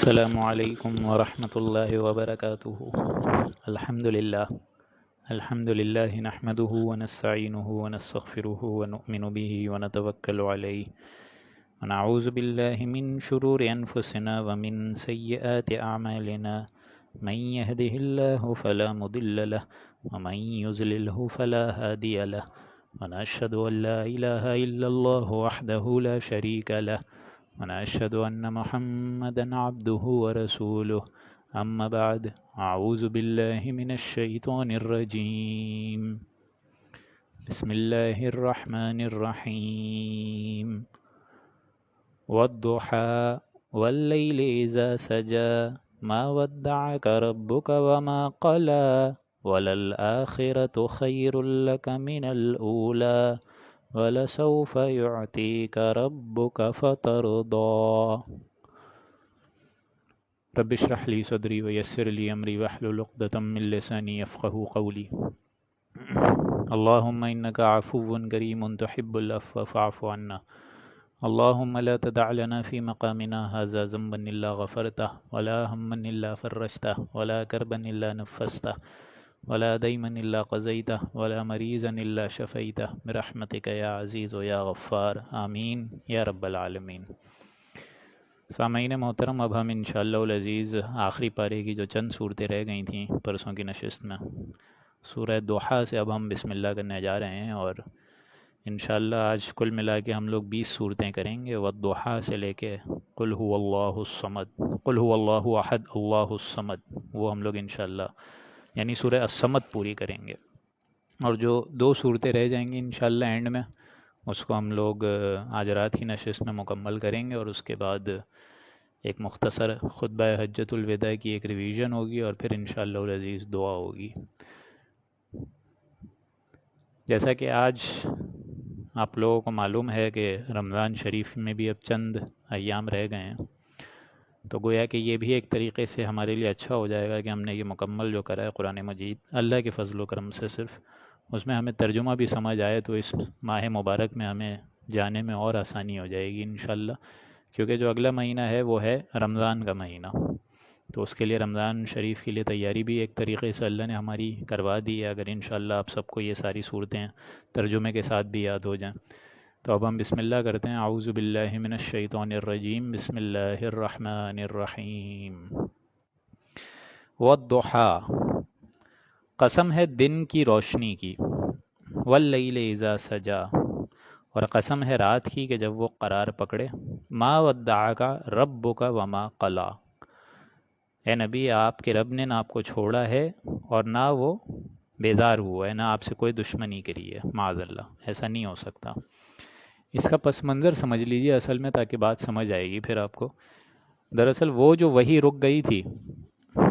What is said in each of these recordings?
السلام علیکم ورحمۃ اللہ وبرکاتہ۔ الحمد للہ نحمده ونستعینه ونستغفره ونؤمن به ونتوکل علیہ ونعوذ باللہ من شرور انفسنا ومن سیئات اعمالنا من يهده الله فلا مضل له ومن يضلله فلا هادي له ونشهد ان لا اله الا الله وحده لا شريك له ونشهد أن محمدا عبده ورسوله أما بعد أعوذ بالله من الشيطان الرجيم بسم الله الرحمن الرحيم والضحى والليل إذا سجى ما ودعك ربك وما قلى وللآخرة خير لك من الأولى وَلَسَوْفَ يُعْطِيكَ رَبُّكَ فَتَرْضَى رب اشرح لي صدري ويسر لي أمري واحلل عقدة من لساني يفقهوا قولي اللهم إنك عفو كريم تحب العفو فاعف عنا اللهم لا تدع لنا في مقامنا هذا ذنبا إلا غفرته ولا هما إلا فرجته ولا كربا إلا نفسته ولا ديما إلا قضيته ولا مريضا إلا شفيته برحمتك يا عزيز و یا غفار آمین یا رب العالمین۔ سامعین محترم، اب ہم انشاءاللہ العزیز آخری پارے کی جو چند صورتیں رہ گئی تھیں پرسوں کی نشست میں، سورہ ضحیٰ سے اب ہم بسم اللہ کرنے جا رہے ہیں، اور انشاءاللہ آج کل ملا کے ہم لوگ 20 صورتیں کریں گے، والضحیٰ سے لے کے قل هو اللہ الصمد، قل هو اللہ احد اللہ الصمد، وہ ہم لوگ انشاءاللہ یعنی سورہ الصمد پوری کریں گے، اور جو 2 صورتیں رہ جائیں گی انشاءاللہ اینڈ میں اس کو ہم لوگ آج رات کی نشست میں مکمل کریں گے، اور اس کے بعد ایک مختصر خطبہ حجۃ الوداع کی ایک ریویژن ہوگی، اور پھر انشاءاللہ العزیز دعا ہوگی۔ جیسا کہ آج آپ لوگوں کو معلوم ہے کہ رمضان شریف میں بھی اب چند ایام رہ گئے ہیں، تو گویا کہ یہ بھی ایک طریقے سے ہمارے لیے اچھا ہو جائے گا کہ ہم نے یہ مکمل جو کرا ہے قرآن مجید اللہ کے فضل و کرم سے، صرف اس میں ہمیں ترجمہ بھی سمجھ آئے تو اس ماہ مبارک میں ہمیں جانے میں اور آسانی ہو جائے گی انشاءاللہ، کیونکہ جو اگلا مہینہ ہے وہ ہے رمضان کا مہینہ، تو اس کے لیے رمضان شریف کے لیے تیاری بھی ایک طریقے سے اللہ نے ہماری کروا دی ہے، اگر انشاءاللہ آپ سب کو یہ ساری صورتیں ترجمے کے ساتھ بھی یاد ہو جائیں۔ تو اب ہم بسم اللہ کرتے ہیں۔ اعوذ باللہ من الشیطان الرجیم، بسم اللہ الرحمن الرحیم۔ والضحیٰ، قسم ہے دن کی روشنی کی، واللیل اذا سجا، اور قسم ہے رات کی کہ جب وہ قرار پکڑے، ما ودعک ربک وما قلی، اے نبی آپ کے رب نے نہ آپ کو چھوڑا ہے اور نہ وہ بیزار ہوا ہے، نہ آپ سے کوئی دشمنی کری ہے، معاذ اللہ، ایسا نہیں ہو سکتا۔ اس کا پس منظر سمجھ لیجئے اصل میں، تاکہ بات سمجھ آئے گی پھر آپ کو۔ دراصل وہ جو وحی رک گئی تھی،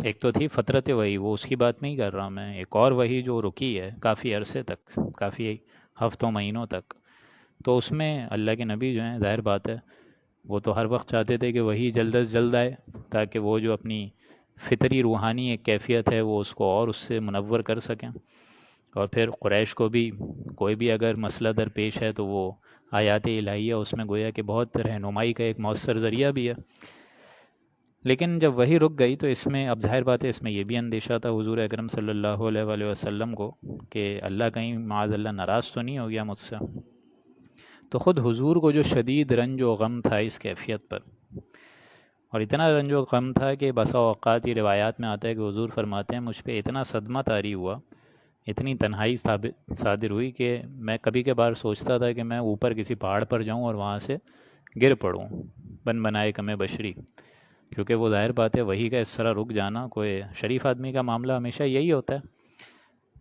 ایک تو تھی فطرت وحی، وہ اس کی بات نہیں کر رہا میں، ایک اور وحی جو رکی ہے کافی عرصے تک، کافی ہفتوں مہینوں تک، تو اس میں اللہ کے نبی جو ہیں ظاہر بات ہے وہ تو ہر وقت چاہتے تھے کہ وحی جلد از جلد آئے، تاکہ وہ جو اپنی فطری روحانی ایک کیفیت ہے وہ اس کو اور اس سے منور کر سکیں، اور پھر قریش کو بھی کوئی بھی اگر مسئلہ درپیش ہے تو وہ آیات الہیہ اس میں گویا کہ بہت رہنمائی کا ایک مؤثر ذریعہ بھی ہے۔ لیکن جب وہی رک گئی تو اس میں اب ظاہر بات ہے اس میں یہ بھی اندیشہ تھا حضور اکرم صلی اللہ علیہ وآلہ وسلم کو کہ اللہ کہیں معاذ اللہ ناراض تو نہیں ہو گیا مجھ سے، تو خود حضور کو جو شدید رنج و غم تھا اس کیفیت پر، اور اتنا رنج و غم تھا کہ بسا اوقات یہ روایات میں آتا ہے کہ حضور فرماتے ہیں مجھ پہ اتنا صدمہ طاری ہوا، اتنی تنہائی صادر ہوئی کہ میں کبھی کبھار سوچتا تھا کہ میں اوپر کسی پہاڑ پر جاؤں اور وہاں سے گر پڑوں، بن بنائے کم بشری، کیونکہ وہ ظاہر بات ہے وہی کا اس طرح رک جانا، کوئی شریف آدمی کا معاملہ ہمیشہ یہی ہوتا ہے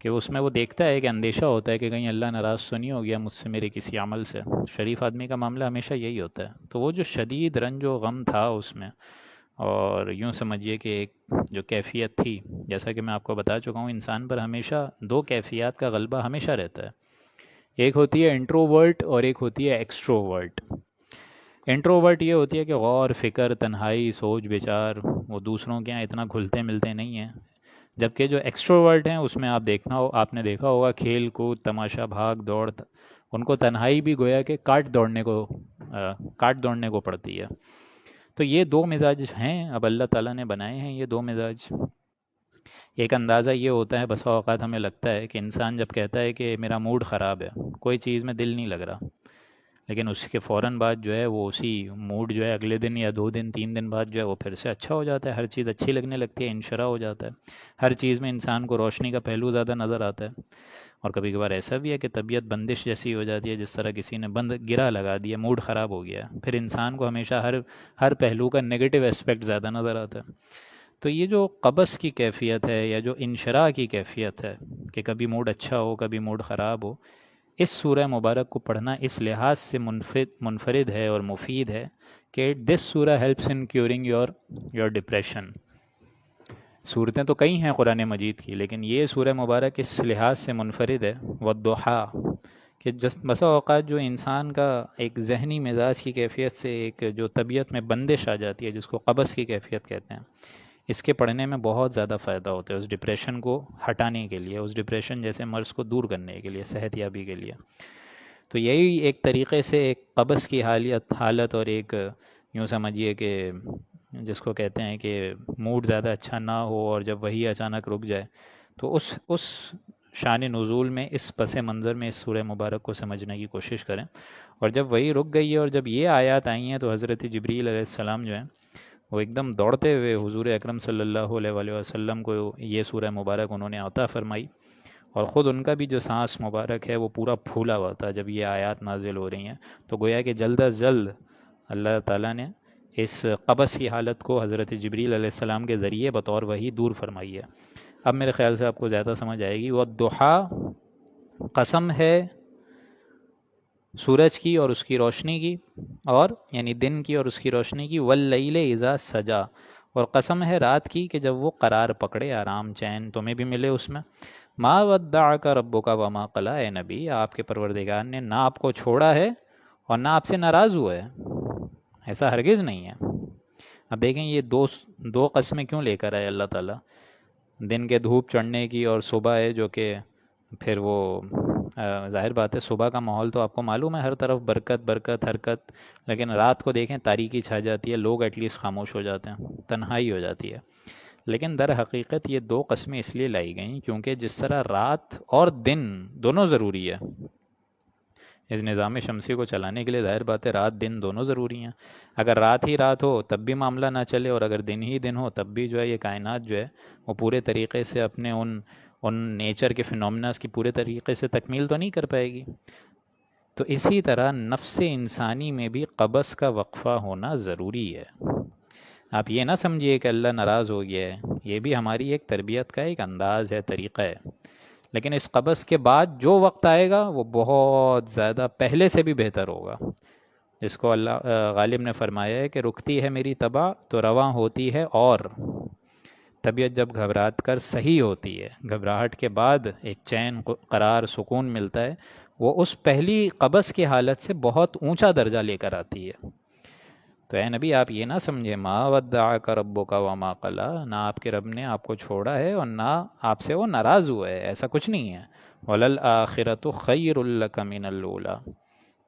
کہ اس میں وہ دیکھتا ہے کہ اندیشہ ہوتا ہے کہ کہیں اللہ ناراض تو نہیں ہو گیا مجھ سے میرے کسی عمل سے، شریف آدمی کا معاملہ ہمیشہ یہی ہوتا ہے۔ تو وہ جو شدید رنج و غم تھا اس میں، اور یوں سمجھیے کہ ایک جو کیفیت تھی، جیسا کہ میں آپ کو بتا چکا ہوں انسان پر ہمیشہ 2 کیفیات کا غلبہ ہمیشہ رہتا ہے، ایک ہوتی ہے انٹروورٹ اور ایک ہوتی ہے ایکسٹروورٹ۔ انٹروورٹ یہ ہوتی ہے کہ غور فکر تنہائی سوچ بچار وہ دوسروں کے یہاں اتنا گھلتے ملتے نہیں ہیں، جبکہ جو ایکسٹروورٹ ہیں اس میں آپ نے دیکھا ہوگا کھیل کود تماشا بھاگ دوڑ، ان کو تنہائی بھی گویا کہ کاٹ دوڑنے کو پڑتی ہے۔ تو یہ دو مزاج ہیں اب اللہ تعالیٰ نے بنائے ہیں، یہ دو مزاج۔ ایک اندازہ یہ ہوتا ہے، بسا اوقات ہمیں لگتا ہے کہ انسان جب کہتا ہے کہ میرا موڈ خراب ہے، کوئی چیز میں دل نہیں لگ رہا، لیکن اس کے فوراً بعد جو ہے وہ اسی موڈ جو ہے اگلے دن یا 2 دن 3 دن بعد جو ہے وہ پھر سے اچھا ہو جاتا ہے، ہر چیز اچھی لگنے لگتی ہے، انشراح ہو جاتا ہے، ہر چیز میں انسان کو روشنی کا پہلو زیادہ نظر آتا ہے۔ اور کبھی کبھار ایسا بھی ہے کہ طبیعت بندش جیسی ہو جاتی ہے، جس طرح کسی نے بند گرا لگا دیا، موڈ خراب ہو گیا، پھر انسان کو ہمیشہ ہر پہلو کا نگیٹو اسپیکٹ زیادہ نظر آتا ہے۔ تو یہ جو قبض کی کیفیت ہے یا جو انشراح کی کیفیت ہے کہ کبھی موڈ اچھا ہو کبھی موڈ خراب ہو، اس سورہ مبارک کو پڑھنا اس لحاظ سے منفرد ہے اور مفید ہے کہ دس سورہ helps in curing your depression. صورتیں تو کئی ہیں قرآن مجید کی، لیکن یہ سورہ مبارک اس لحاظ سے منفرد ہے والضحیٰ کہ بسا اوقات جو انسان کا ایک ذہنی مزاج کی کیفیت سے ایک جو طبیعت میں بندش آ جاتی ہے، جس کو قبض کی کیفیت کہتے ہیں، اس کے پڑھنے میں بہت زیادہ فائدہ ہوتا ہے اس ڈپریشن کو ہٹانے کے لیے، اس ڈپریشن جیسے مرض کو دور کرنے کے لیے، صحت یابی کے لیے۔ تو یہی ایک طریقے سے ایک قبض کی حالت اور ایک یوں سمجھیے کہ جس کو کہتے ہیں کہ موڈ زیادہ اچھا نہ ہو اور جب وہی اچانک رک جائے، تو اس شان نزول میں، اس پس منظر میں اس سورہ مبارک کو سمجھنے کی کوشش کریں۔ اور جب وہی رک گئی ہے اور جب یہ آیات آئی ہیں تو حضرت جبریل علیہ السلام جو ہیں وہ ایک دم دوڑتے ہوئے حضور اکرم صلی اللہ علیہ وآلہ وسلم کو یہ سورہ مبارک انہوں نے عطا فرمائی، اور خود ان کا بھی جو سانس مبارک ہے وہ پورا پھولا ہوا تھا جب یہ آیات نازل ہو رہی ہیں۔ تو گویا کہ جلد از جلد اللہ تعالیٰ نے اس قبض کی حالت کو حضرت جبریل علیہ السلام کے ذریعے بطور وحی دور فرمائی ہے۔ اب میرے خیال سے آپ کو زیادہ سمجھ آئے گی۔ والضحیٰ، قسم ہے سورج کی اور اس کی روشنی کی، اور یعنی دن کی اور اس کی روشنی کی، واللیل اذا سجا، اور قسم ہے رات کی کہ جب وہ قرار پکڑے، آرام چین تمہیں بھی ملے اس میں۔ ما ودعک ربک وما قلی، اے نبی آپ کے پروردگار نے نہ آپ کو چھوڑا ہے اور نہ آپ سے ناراض ہوا ہے، ایسا ہرگز نہیں ہے۔ اب دیکھیں یہ دو قسمیں کیوں لے کر آئے اللہ تعالیٰ، دن کے دھوپ چڑھنے کی اور صبح ہے جو کہ پھر وہ ظاہر بات ہے صبح کا ماحول تو آپ کو معلوم ہے، ہر طرف برکت برکت حرکت، لیکن رات کو دیکھیں تاریکی چھا جاتی ہے، لوگ ایٹ لیسٹ خاموش ہو جاتے ہیں، تنہائی ہو جاتی ہے۔ لیکن در حقیقت یہ دو قسمیں اس لیے لائی گئیں کیونکہ جس طرح رات اور دن دونوں ضروری ہے اس نظام شمسی کو چلانے کے لیے، ظاہر بات ہے رات دن دونوں ضروری ہیں۔ اگر رات ہی رات ہو تب بھی معاملہ نہ چلے، اور اگر دن ہی دن ہو تب بھی جو ہے یہ کائنات جو ہے وہ پورے طریقے سے اپنے ان نیچر کے فینومناز کی پورے طریقے سے تکمیل تو نہیں کر پائے گی۔ تو اسی طرح نفس انسانی میں بھی قبض کا وقفہ ہونا ضروری ہے۔ آپ یہ نہ سمجھیے کہ اللہ ناراض ہو گیا ہے، یہ بھی ہماری ایک تربیت کا ایک انداز ہے، طریقہ ہے، لیکن اس قبض کے بعد جو وقت آئے گا وہ بہت زیادہ پہلے سے بھی بہتر ہوگا، جس کو اللہ غالب نے فرمایا ہے کہ رکتی ہے میری طبع تو رواں ہوتی ہے، اور طبیعت جب گھبرات کر صحیح ہوتی ہے، گھبراہٹ کے بعد ایک چین قرار سکون ملتا ہے، وہ اس پہلی قبض کی حالت سے بہت اونچا درجہ لے کر آتی ہے۔ تو اے نبی آپ یہ نہ سمجھے ما ودعک ربک وما قلی، نہ آپ کے رب نے آپ کو چھوڑا ہے اور نہ آپ سے وہ ناراض ہوا ہے، ایسا کچھ نہیں ہے۔ وَلَلْآخِرَةُ خَيْرٌ لَكَ مِنَ الْأُولَىٰ،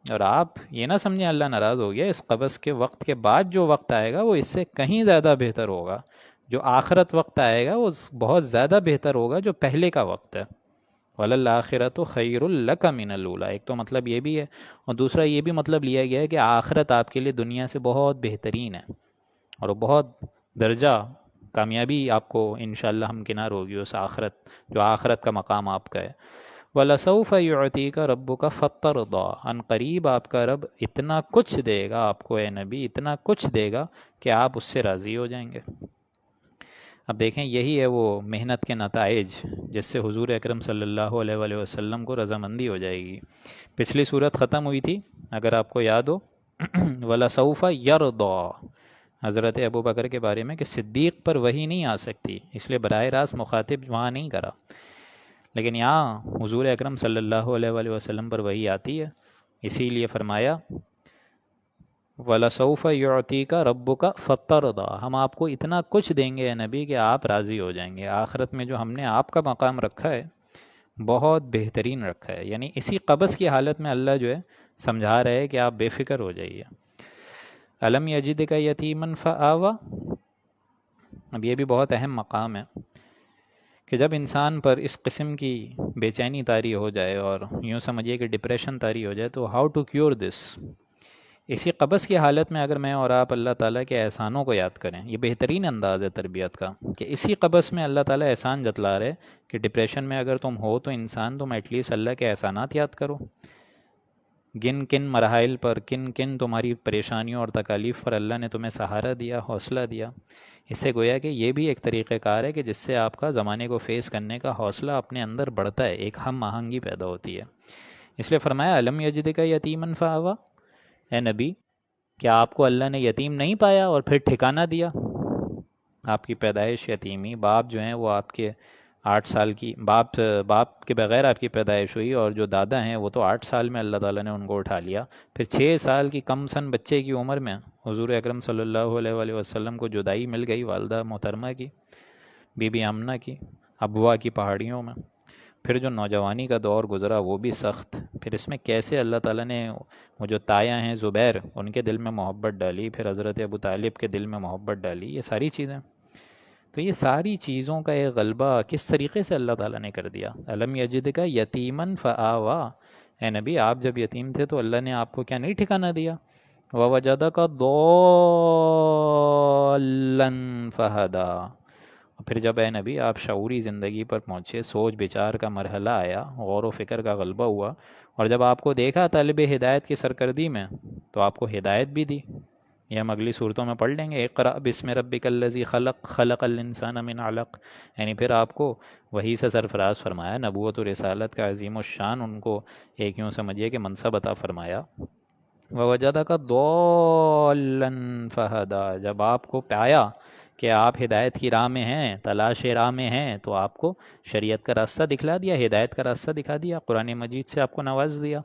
اور آپ یہ نہ سمجھیں اللہ ناراض ہو گیا، اس قبض کے وقت کے بعد جو وقت آئے گا وہ اس سے کہیں زیادہ بہتر ہوگا، جو آخرت وقت آئے گا وہ بہت زیادہ بہتر ہوگا جو پہلے کا وقت ہے۔ وَلَلْآخِرَةُ خَيْرٌ لَكَ مِنَ الْأُولَىٰ، ایک تو مطلب یہ بھی ہے، اور دوسرا یہ بھی مطلب لیا گیا ہے کہ آخرت آپ کے لیے دنیا سے بہت بہترین ہے، اور وہ بہت درجہ کامیابی آپ کو انشاءاللہ ہمکنار ہوگی اس آخرت، جو آخرت کا مقام آپ کا ہے۔ وَلَسَوْفَ يُعْطِيكَ رَبُّكَ فَتَرْضَىٰ، ان قریب آپ کا رب اتنا کچھ دے گا آپ کو، اے نبی اتنا کچھ دے گا کہ آپ اس سے راضی ہو جائیں گے۔ اب دیکھیں یہی ہے وہ محنت کے نتائج جس سے حضور اکرم صلی اللہ علیہ وآلہ وسلم کو رضامندی ہو جائے گی۔ پچھلی صورت ختم ہوئی تھی اگر آپ کو یاد ہو وَلَسَوْفَ يَرْضَىٰ، حضرت ابو بکر کے بارے میں کہ صدیق پر وحی نہیں آ سکتی، اس لیے براہ راست مخاطب وہاں نہیں کرا، لیکن یہاں حضور اکرم صلی اللہ علیہ وآلہ وسلم پر وحی آتی ہے، اسی لیے فرمایا وَلَسَوْفَ يُعْطِيكَ رَبُّكَ فَتَرْضَىٰ، ہم آپ کو اتنا کچھ دیں گے اے نبی کہ آپ راضی ہو جائیں گے۔ آخرت میں جو ہم نے آپ کا مقام رکھا ہے بہت بہترین رکھا ہے، یعنی اسی قبض کی حالت میں اللہ جو ہے سمجھا رہے ہے کہ آپ بے فکر ہو جائیے۔ الم یجدک یتیما فآویٰ. اب یہ بھی بہت اہم مقام ہے کہ جب انسان پر اس قسم کی بے چینی طاری ہو جائے اور یوں سمجھیے کہ ڈپریشن طاری ہو جائے تو ہاؤ ٹو کیور دس. اسی قبض کی حالت میں اگر میں اور آپ اللہ تعالیٰ کے احسانوں کو یاد کریں، یہ بہترین انداز ہے تربیت کا کہ اسی قبض میں اللہ تعالیٰ احسان جتلا رہے کہ ڈپریشن میں اگر تم ہو تو انسان تم ایٹ لیسٹ اللہ کے احسانات یاد کرو. کن کن مراحل پر، کن کن تمہاری پریشانیوں اور تکالیف پر اللہ نے تمہیں سہارا دیا، حوصلہ دیا. اس سے گویا کہ یہ بھی ایک طریقہ کار ہے کہ جس سے آپ کا زمانے کو فیس کرنے کا حوصلہ اپنے اندر بڑھتا ہے، ایک ہم آہنگی پیدا ہوتی ہے. اس لیے فرمایا الم یجدک یتیما فآویٰ. اے نبی، کیا آپ کو اللہ نے یتیم نہیں پایا اور پھر ٹھکانہ دیا؟ آپ کی پیدائش یتیمی، باپ جو ہیں وہ آپ کے 8 سال کی باپ کے بغیر آپ کی پیدائش ہوئی، اور جو دادا ہیں وہ تو 8 سال میں اللہ تعالیٰ نے ان کو اٹھا لیا. پھر 6 سال کی کم سن بچے کی عمر میں حضور اکرم صلی اللہ علیہ وآلہ وسلم کو جدائی مل گئی والدہ محترمہ کی، بی بی آمنہ کی، ابوا کی پہاڑیوں میں. پھر جو نوجوانی کا دور گزرا وہ بھی سخت. پھر اس میں کیسے اللہ تعالیٰ نے وہ جو تایا ہیں زبیر، ان کے دل میں محبت ڈالی، پھر حضرت ابو طالب کے دل میں محبت ڈالی، یہ ساری چیزیں. تو یہ ساری چیزوں کا ایک غلبہ کس طریقے سے اللہ تعالیٰ نے کر دیا. الم یجدک یتیما فآویٰ. اے نبی، آپ جب یتیم تھے تو اللہ نے آپ کو کیا نہیں ٹھکانہ دیا؟ ووجدک ضالا فہدیٰ. پھر جب اے نبی آپ شعوری زندگی پر پہنچے، سوچ بچار کا مرحلہ آیا، غور و فکر کا غلبہ ہوا، اور جب آپ کو دیکھا طالب ہدایت کی سرکردی میں تو آپ کو ہدایت بھی دی. یہ ہم اگلی صورتوں میں پڑھ لیں گے. اقرأ بسم ربک الذی خلق خلق الانسان من علق. یعنی پھر آپ کو وہی سے سرفراز فرمایا، نبوت و رسالت کا عظیم الشان ان کو ایک یوں سمجھیے کہ منصب عطا فرمایا. ووجدک ضالا فہدیٰ. جب آپ کو پایا کہ آپ ہدایت کی راہ میں ہیں، تلاش راہ میں ہیں، تو آپ کو شریعت کا راستہ دکھلا دیا، ہدایت کا راستہ دکھا دیا، قرآن مجید سے آپ کو نواز دیا.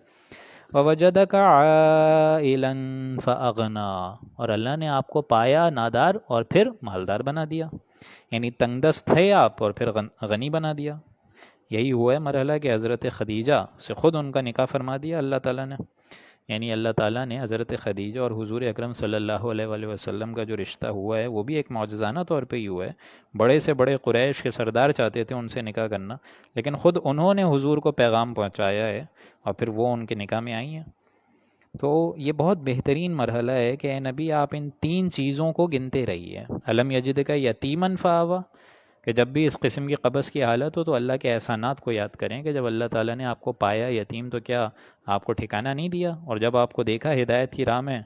وَوَجَدَكَ عَائِلًا فَأَغْنَىٰ. اور اللہ نے آپ کو پایا نادار اور پھر مالدار بنا دیا. یعنی تنگ دست تھے آپ اور پھر غنی بنا دیا. یہی ہوا ہے مرحلہ کہ حضرت خدیجہ سے خود ان کا نکاح فرما دیا اللہ تعالیٰ نے. یعنی اللہ تعالیٰ نے حضرت خدیجہ اور حضور اکرم صلی اللہ علیہ وآلہ وسلم کا جو رشتہ ہوا ہے وہ بھی ایک معجزانہ طور پہ ہی ہوا ہے. بڑے سے بڑے قریش کے سردار چاہتے تھے ان سے نکاح کرنا، لیکن خود انہوں نے حضور کو پیغام پہنچایا ہے اور پھر وہ ان کے نکاح میں آئی ہیں. تو یہ بہت بہترین مرحلہ ہے کہ اے نبی آپ ان 3 چیزوں کو گنتے رہیے. الم یجدک یتیما فآویٰ، کہ جب بھی اس قسم کی قبض کی حالت ہو تو اللہ کے احسانات کو یاد کریں کہ جب اللہ تعالیٰ نے آپ کو پایا یتیم تو کیا آپ کو ٹھکانہ نہیں دیا، اور جب آپ کو دیکھا ہدایت کی راہ میں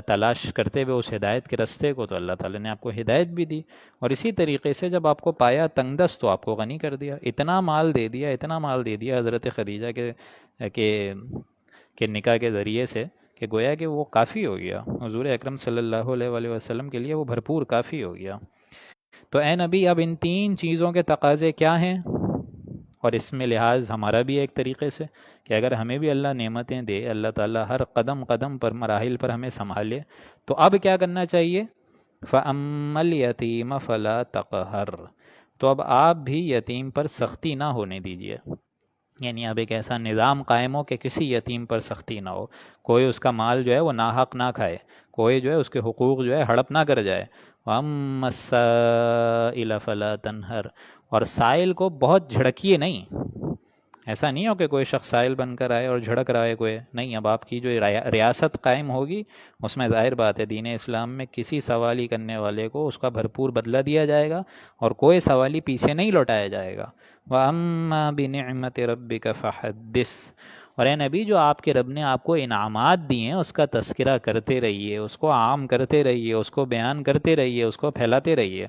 تلاش کرتے ہوئے اس ہدایت کے رستے کو تو اللہ تعالیٰ نے آپ کو ہدایت بھی دی. اور اسی طریقے سے جب آپ کو پایا تنگ دست تو آپ کو غنی کر دیا. اتنا مال دے دیا، اتنا مال دے دیا حضرت خدیجہ کے نکاح کے ذریعے سے کہ گویا کہ وہ کافی ہو گیا حضور اکرم صلی اللہ علیہ وآلہ وسلم کے لیے، وہ بھرپور کافی ہو گیا. تو اے نبی اب ان 3 چیزوں کے تقاضے کیا ہیں؟ اور اس میں لحاظ ہمارا بھی ایک طریقے سے کہ اگر ہمیں بھی اللہ نعمتیں دے، اللہ تعالیٰ ہر قدم قدم پر مراحل پر ہمیں سنبھالے، تو اب کیا کرنا چاہیے؟ فَأَمَّا الْيَتِيمَ فَلَا تَقْهَرْ. تو اب آپ بھی یتیم پر سختی نہ ہونے دیجیے. یعنی اب ایک ایسا نظام قائم ہو کہ کسی یتیم پر سختی نہ ہو، کوئی اس کا مال جو ہے وہ ناحق نہ کھائے، کوئی جو ہے اس کے حقوق جو ہے ہڑپ نہ کر جائے. وَأَمَّا السَّائِلَ فَلَا تَنْهَرْ. اور سائل کو بہت جھڑکیے نہیں. ایسا نہیں ہو کہ کوئی شخص سائل بن کر آئے اور جھڑک رہا ہے کوئی نہیں. اب آپ کی جو ریاست قائم ہوگی اس میں ظاہر بات ہے دین اسلام میں کسی سوالی کرنے والے کو اس کا بھرپور بدلہ دیا جائے گا اور کوئی سوالی پیچھے نہیں لوٹایا جائے گا. وَأَمَّا بِنِعْمَةِ رَبِّكَ فَحَدِّثْ. اور اے نبی جو آپ کے رب نے آپ کو انعامات دیے ہیں اس کا تذکرہ کرتے رہیے، اس کو عام کرتے رہیے، اس کو بیان کرتے رہیے، اس کو پھیلاتے رہیے.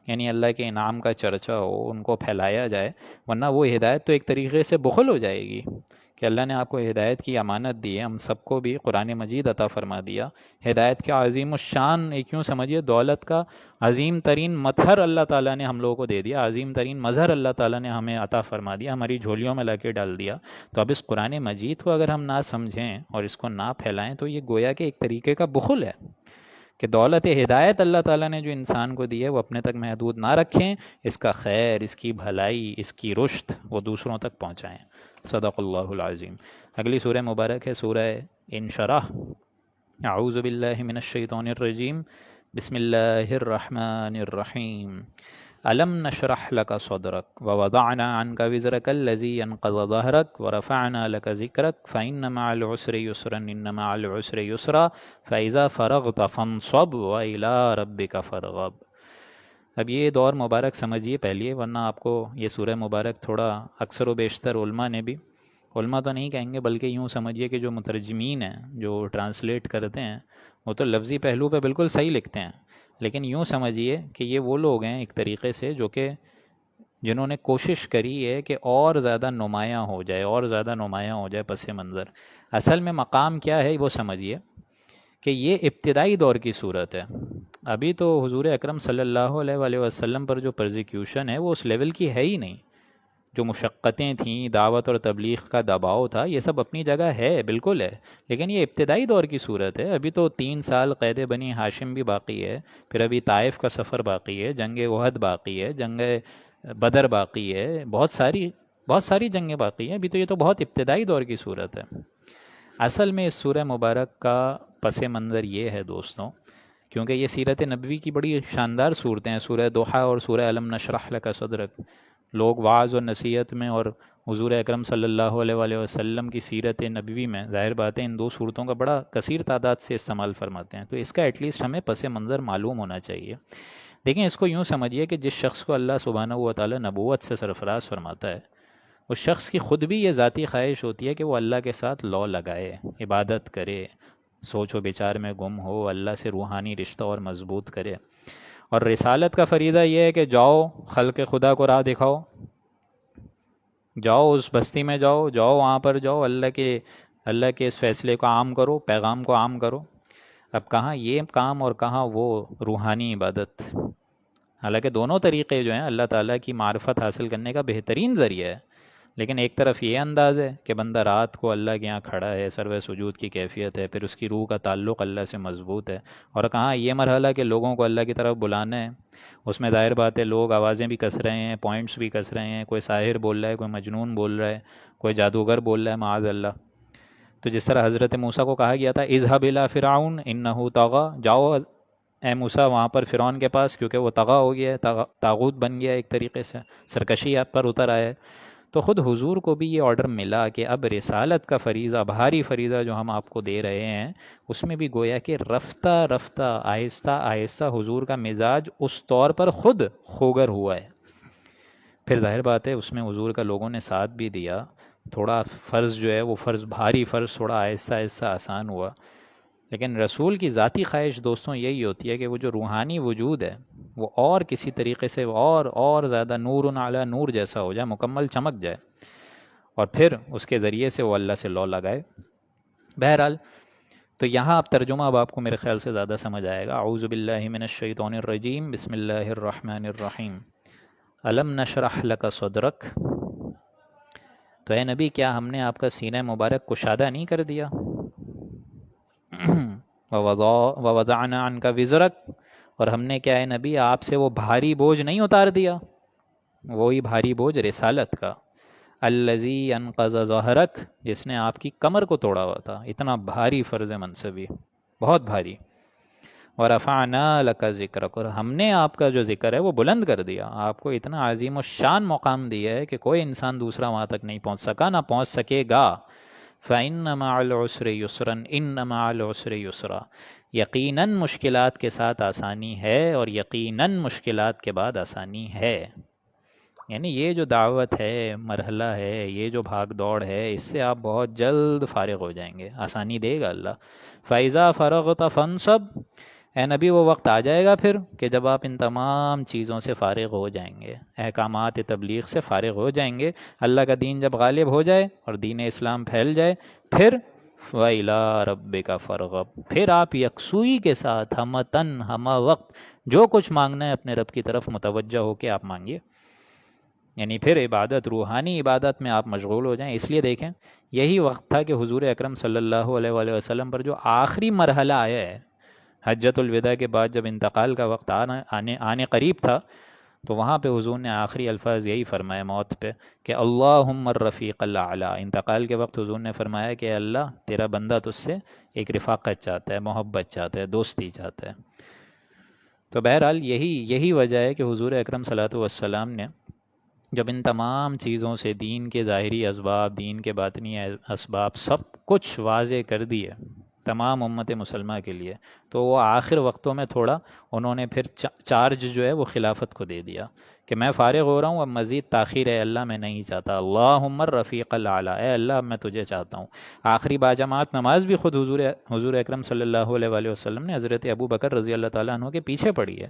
یعنی اللہ کے انعام کا چرچا ہو، ان کو پھیلایا جائے، ورنہ وہ ہدایت تو ایک طریقے سے بخل ہو جائے گی کہ اللہ نے آپ کو ہدایت کی امانت دی ہے. ہم سب کو بھی قرآن مجید عطا فرما دیا. ہدایت کا عظیم الشان ایک یوں سمجھیے دولت کا عظیم ترین مظہر اللہ تعالیٰ نے ہم لوگوں کو دے دیا، عظیم ترین مظہر اللہ تعالیٰ نے ہمیں عطا فرما دیا، ہماری جھولیوں میں لا کے ڈال دیا. تو اب اس قرآن مجید کو اگر ہم نہ سمجھیں اور اس کو نہ پھیلائیں تو یہ گویا کہ ایک طریقے کا بخل ہے کہ دولت ہدایت اللہ تعالیٰ نے جو انسان کو دی ہے وہ اپنے تک محدود نہ رکھیں، اس کا خیر، اس کی بھلائی، اس کی رشد وہ دوسروں تک پہنچائیں. صدق اللہ العظیم. اگلی سورہ مبارک ہے سورہ انشراح. اعوذ باللہ من الشیطان الرجیم، بسم اللہ الرحمن الرحیم، الم نشرح لک صدرک ووضعنا عنک وزرک الذی انقض ظہرک ورفعنا لک ذکرک فإن مع العسر یسرا ان مع العسر یسرا فإذا فرغت فانصب وإلی ربک فارغب۔ اب یہ دور مبارک سمجھیے پہلے، ورنہ آپ کو یہ سورہ مبارک تھوڑا اکثر و بیشتر علماء نے بھی، علماء تو نہیں کہیں گے بلکہ یوں سمجھیے کہ جو مترجمین ہیں، جو ٹرانسلیٹ کرتے ہیں، وہ تو لفظی پہلو پہ بالکل صحیح لکھتے ہیں، لیکن یوں سمجھیے کہ یہ وہ لوگ ہیں ایک طریقے سے جو کہ جنہوں نے کوشش کری ہے کہ اور زیادہ نمایاں ہو جائے، اور زیادہ نمایاں ہو جائے پس منظر۔ اصل میں مقام کیا ہے وہ سمجھیے کہ یہ ابتدائی دور کی صورت ہے۔ ابھی تو حضور اکرم صلی اللہ علیہ وآلہ وسلم پر جو پرزیکیوشن ہے وہ اس لیول کی ہے ہی نہیں۔ جو مشقتیں تھیں، دعوت اور تبلیغ کا دباؤ تھا، یہ سب اپنی جگہ ہے، بالکل ہے، لیکن یہ ابتدائی دور کی صورت ہے۔ ابھی تو 3 سال قید بنی ہاشم بھی باقی ہے، پھر ابھی طائف کا سفر باقی ہے، جنگ احد باقی ہے، جنگ بدر باقی ہے، بہت ساری جنگیں باقی ہیں۔ ابھی تو یہ تو بہت ابتدائی دور کی صورت ہے۔ اصل میں اس سورہ مبارک کا پس منظر یہ ہے دوستوں، کیونکہ یہ سیرت نبوی کی بڑی شاندار صورتیں ہیں، سورہ دوحہ اور سورہ الم نشرح لک صدرک۔ لوگ وعظ و نصیحت میں اور حضور اکرم صلی اللہ علیہ وآلہ وسلم کی سیرت نبوی میں ظاہر بات ہے ان دو صورتوں کا بڑا کثیر تعداد سے استعمال فرماتے ہیں، تو اس کا ایٹ لیسٹ ہمیں پس منظر معلوم ہونا چاہیے۔ دیکھیں، اس کو یوں سمجھیے کہ جس شخص کو اللہ سبحانہ و تعالی نبوت سے سرفراز فرماتا ہے، اس شخص کی خود بھی یہ ذاتی خواہش ہوتی ہے کہ وہ اللہ کے ساتھ لو لگائے، عبادت کرے، سوچ و بچار میں گم ہو، اللہ سے روحانی رشتہ اور مضبوط کرے۔ اور رسالت کا فریضہ یہ ہے کہ جاؤ خلق خدا کو راہ دکھاؤ، جاؤ اس بستی میں جاؤ وہاں پر جاؤ، اللہ کے اس فیصلے کو عام کرو، پیغام کو عام کرو۔ اب کہاں یہ کام اور کہاں وہ روحانی عبادت؟ حالانکہ دونوں طریقے جو ہیں اللہ تعالیٰ کی معرفت حاصل کرنے کا بہترین ذریعہ ہے، لیکن ایک طرف یہ انداز ہے کہ بندہ رات کو اللہ کے یہاں کھڑا ہے، سرو سجود کی کیفیت ہے، پھر اس کی روح کا تعلق اللہ سے مضبوط ہے، اور کہاں یہ مرحلہ کہ لوگوں کو اللہ کی طرف بلانا ہے، اس میں ظاہر بات ہے لوگ آوازیں بھی کس رہے ہیں، پوائنٹس بھی کس رہے ہیں، کوئی ساحر بول رہا ہے، کوئی مجنون بول رہا ہے، کوئی جادوگر بول رہا ہے، معاذ اللہ۔ تو جس طرح حضرت موسیٰ کو کہا گیا تھا اذهب الى فرعون انه طغى، جاؤ اے موسیٰ وہاں پر فرعون کے پاس، کیونکہ وہ طغا ہو گیا ہے، طاغوت بن گیا ہے، ایک طریقے سے سرکشی آپ پر اتر آیا ہے۔ تو خود حضور کو بھی یہ آرڈر ملا کہ اب رسالت کا فریضہ، بھاری فریضہ جو ہم آپ کو دے رہے ہیں، اس میں بھی گویا کہ رفتہ رفتہ آہستہ آہستہ حضور کا مزاج اس طور پر خود خوگر ہوا ہے۔ پھر ظاہر بات ہے اس میں حضور کا لوگوں نے ساتھ بھی دیا، تھوڑا فرض جو ہے وہ بھاری فرض تھوڑا آہستہ آہستہ آسان ہوا، لیکن رسول کی ذاتی خواہش دوستوں یہی ہوتی ہے کہ وہ جو روحانی وجود ہے وہ اور کسی طریقے سے اور زیادہ نور علی نور جیسا ہو جائے، مکمل چمک جائے، اور پھر اس کے ذریعے سے وہ اللہ سے لو لگائے۔ بہرحال تو یہاں اب ترجمہ اب آپ کو میرے خیال سے زیادہ سمجھ آئے گا۔ اعوذ باللہ من الشیطان الرجیم، بسم اللہ الرحمن الرحیم، الم نشرح لک صدرک، تو اے نبی کیا ہم نے آپ کا سینہ مبارک کشادہ نہیں کر دیا؟ ووضعنا عنک وزرک، اور ہم نے کیا ہے نبی آپ سے وہ بھاری بوجھ نہیں اتار دیا، وہی بھاری بوجھ رسالت کا، الذی انقض ظہرک، جس نے آپ کی کمر کو توڑا ہوا تھا، اتنا بھاری فرض منصبی، بہت بھاری۔ ورفعنا لک ذکرک، اور ہم نے آپ کا جو ذکر ہے وہ بلند کر دیا، آپ کو اتنا عظیم الشان مقام دیا ہے کہ کوئی انسان دوسرا وہاں تک نہیں پہنچ سکا، نہ پہنچ سکے گا۔ فَإِنَّ مَعَ الْعُسْرِ يُسْرًا إِنَّ مَعَ الْعُسْرِ يُسْرًا، یقیناً مشکلات کے ساتھ آسانی ہے، اور یقیناً مشکلات کے بعد آسانی ہے۔ یعنی یہ جو دعوت ہے، مرحلہ ہے، یہ جو بھاگ دوڑ ہے، اس سے آپ بہت جلد فارغ ہو جائیں گے، آسانی دے گا اللہ۔ فَإِذَا فَرَغْتَ فَانْصَبْ، اے نبی وہ وقت آ جائے گا پھر کہ جب آپ ان تمام چیزوں سے فارغ ہو جائیں گے، احکامات تبلیغ سے فارغ ہو جائیں گے، اللہ کا دین جب غالب ہو جائے اور دین اسلام پھیل جائے، پھر وَإِلَىٰ رَبِّكَ فَارْغَب، پھر آپ یکسوئی کے ساتھ ہمتن ہمہ وقت جو کچھ مانگنا ہے اپنے رب کی طرف متوجہ ہو کے آپ مانگیے، یعنی پھر عبادت، روحانی عبادت میں آپ مشغول ہو جائیں۔ اس لیے دیکھیں یہی وقت تھا کہ حضور اکرم صلی اللہ علیہ وآلہ وسلم پر جو آخری مرحلہ آیا ہے حجۃ الوداع کے بعد، جب انتقال کا وقت آنے قریب تھا، تو وہاں پہ حضور نے آخری الفاظ یہی فرمایا موت پہ کہ اللہم الرفیق الاعلی. انتقال کے وقت حضور نے فرمایا کہ اللہ تیرا بندہ تجھ سے ایک رفاقت چاہتا ہے، محبت چاہتا ہے، دوستی چاہتا ہے. تو بہرحال یہی وجہ ہے کہ حضور اکرم صلی اللہ علیہ وسلم نے جب ان تمام چیزوں سے، دین کے ظاہری اسباب، دین کے باطنی اسباب، سب کچھ واضح کر دیے تمام امت مسلمہ کے لیے، تو وہ آخر وقتوں میں تھوڑا انہوں نے پھر چارج جو ہے وہ خلافت کو دے دیا کہ میں فارغ ہو رہا ہوں، اب مزید تاخیر ہے اللہ میں نہیں چاہتا. اللہم الرفیق الاعلیٰ، اے اللہ اب میں تجھے چاہتا ہوں. آخری باجماعت نماز بھی خود حضور اکرم صلی اللہ علیہ وآلہ وسلم نے حضرت ابو بکر رضی اللہ تعالیٰ عنہ کے پیچھے پڑھی ہے.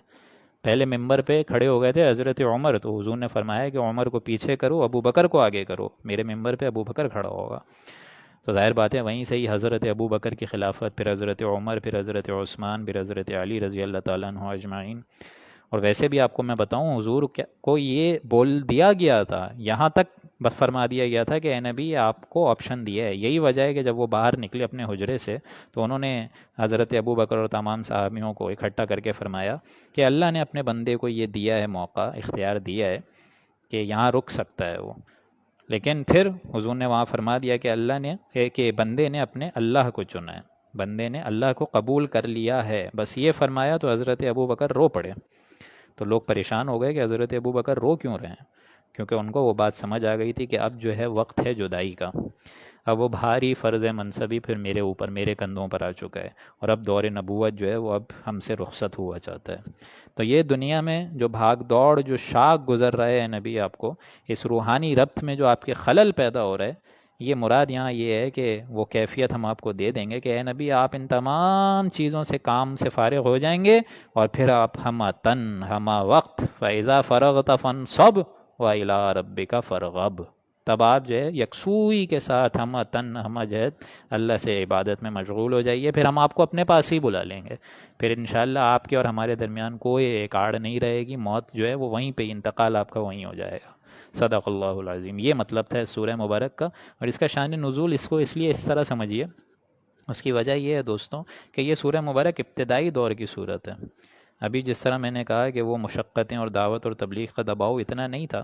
پہلے ممبر پہ کھڑے ہو گئے تھے حضرت عمر، تو حضور نے فرمایا کہ عمر کو پیچھے کرو، ابو بکر کو آگے کرو، میرے ممبر پہ ابو بکر کھڑا ہوگا. تو ظاہر بات ہے وہیں سے ہی حضرت ابو بکر کی خلافت، پھر حضرت عمر، پھر حضرت عثمان، پھر حضرت علی رضی اللہ تعالیٰ عنہ اجمعین. اور ویسے بھی آپ کو میں بتاؤں حضور کو یہ بول دیا گیا تھا، یہاں تک فرما دیا گیا تھا کہ اے نبی آپ کو آپشن دیا ہے. یہی وجہ ہے کہ جب وہ باہر نکلے اپنے حجرے سے تو انہوں نے حضرت ابو بکر اور تمام صحابیوں کو اکٹھا کر کے فرمایا کہ اللہ نے اپنے بندے کو یہ دیا ہے، موقع اختیار دیا ہے کہ یہاں رک سکتا ہے وہ. لیکن پھر حضور نے وہاں فرما دیا کہ اللہ نے کہ بندے نے اپنے اللہ کو چنا ہے، بندے نے اللہ کو قبول کر لیا ہے. بس یہ فرمایا تو حضرت ابو بکر رو پڑے. تو لوگ پریشان ہو گئے کہ حضرت ابو بکر رو کیوں رہے ہیں، کیونکہ ان کو وہ بات سمجھ آ گئی تھی کہ اب جو ہے وقت ہے جدائی کا، اب وہ بھاری فرض منصبی پھر میرے اوپر، میرے کندھوں پر آ چکا ہے، اور اب دور نبوت جو ہے وہ اب ہم سے رخصت ہوا چاہتا ہے. تو یہ دنیا میں جو بھاگ دوڑ، جو شاخ گزر رہے ہیں نبی آپ کو، اس روحانی ربط میں جو آپ کے خلل پیدا ہو رہا ہے، یہ مراد یہاں یہ ہے کہ وہ کیفیت ہم آپ کو دے دیں گے کہ اے نبی آپ ان تمام چیزوں سے، کام سے فارغ ہو جائیں گے، اور پھر آپ ہما تن ہما وقت فَإِذَا فَرَغْتَ فَانْصَبْ وَإِلَىٰ رَبِّكَ فَارْغَب. تب آپ جو ہے یکسوئی کے ساتھ ہما تن ہما جہد اللہ سے عبادت میں مشغول ہو جائیے، پھر ہم آپ کو اپنے پاس ہی بلا لیں گے. پھر انشاءاللہ آپ کے اور ہمارے درمیان کوئی ایک آڑ نہیں رہے گی، موت جو ہے وہ وہیں پہ، انتقال آپ کا وہیں ہو جائے گا. صدق اللہ العظیم. یہ مطلب تھا سورہ مبارک کا، اور اس کا شان نزول اس کو اس لیے اس طرح سمجھیے، اس کی وجہ یہ ہے دوستوں کہ یہ سورہ مبارک ابتدائی دور کی صورت ہے. ابھی جس طرح میں نے کہا کہ وہ مشقتیں اور دعوت اور تبلیغ کا دباؤ اتنا نہیں تھا،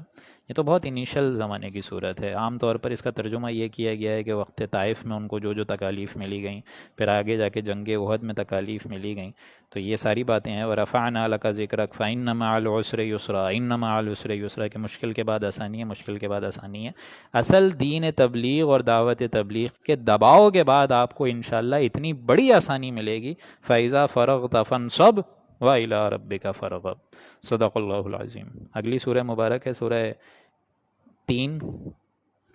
یہ تو بہت انیشل زمانے کی صورت ہے. عام طور پر اس کا ترجمہ یہ کیا گیا ہے کہ وقت طائف میں ان کو جو تکالیف ملی گئیں، پھر آگے جا کے جنگ احد میں تکالیف ملی گئیں، تو یہ ساری باتیں ہیں. وَرَفَعْنَا لَكَ ذِكْرَكَ فَإِنَّ مَعَ الْعُسْرِ يُسْرًا إِنَّ مَعَ الْعُسْرِ يُسْرًا، کہ مشکل کے بعد آسانی ہے، مشکل کے بعد آسانی ہے. اصل دین تبلیغ اور دعوت تبلیغ کے دباؤ کے بعد آپ کو انشاءاللہ اتنی بڑی آسانی ملے گی. فَإِذَا فَرَغْتَ فَانْصَبْ وَإِلَىٰ رَبِّكَ فَارْغَب. صدق اللہ العظیم. اگلی سورہ مبارک ہے سورہ 3.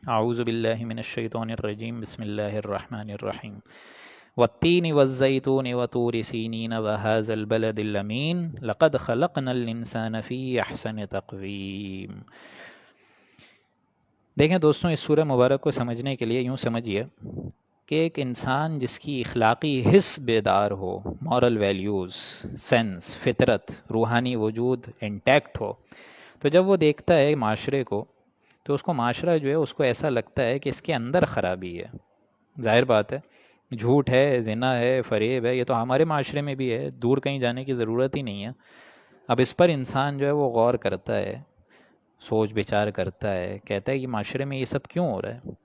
اعوذ باللہ من الشیطان الرجیم، بسم اللہ الرحمن الرحیم. والتین والزیتون وطور سینین وہذا البلد الامین لقد خلقنا الانسان فی احسن تقویم. دیکھیں دوستوں، اس سورہ مبارک کو سمجھنے کے لیے یوں سمجھیے کہ ایک انسان جس کی اخلاقی حس بیدار ہو، مورل ویلیوز، سینس، فطرت، روحانی وجود انٹیکٹ ہو، تو جب وہ دیکھتا ہے معاشرے کو تو اس کو معاشرہ جو ہے اس کو ایسا لگتا ہے کہ اس کے اندر خرابی ہے. ظاہر بات ہے، جھوٹ ہے، زنا ہے، فریب ہے، یہ تو ہمارے معاشرے میں بھی ہے، دور کہیں جانے کی ضرورت ہی نہیں ہے. اب اس پر انسان جو ہے وہ غور کرتا ہے، سوچ بچار کرتا ہے، کہتا ہے کہ معاشرے میں یہ سب کیوں ہو رہا ہے.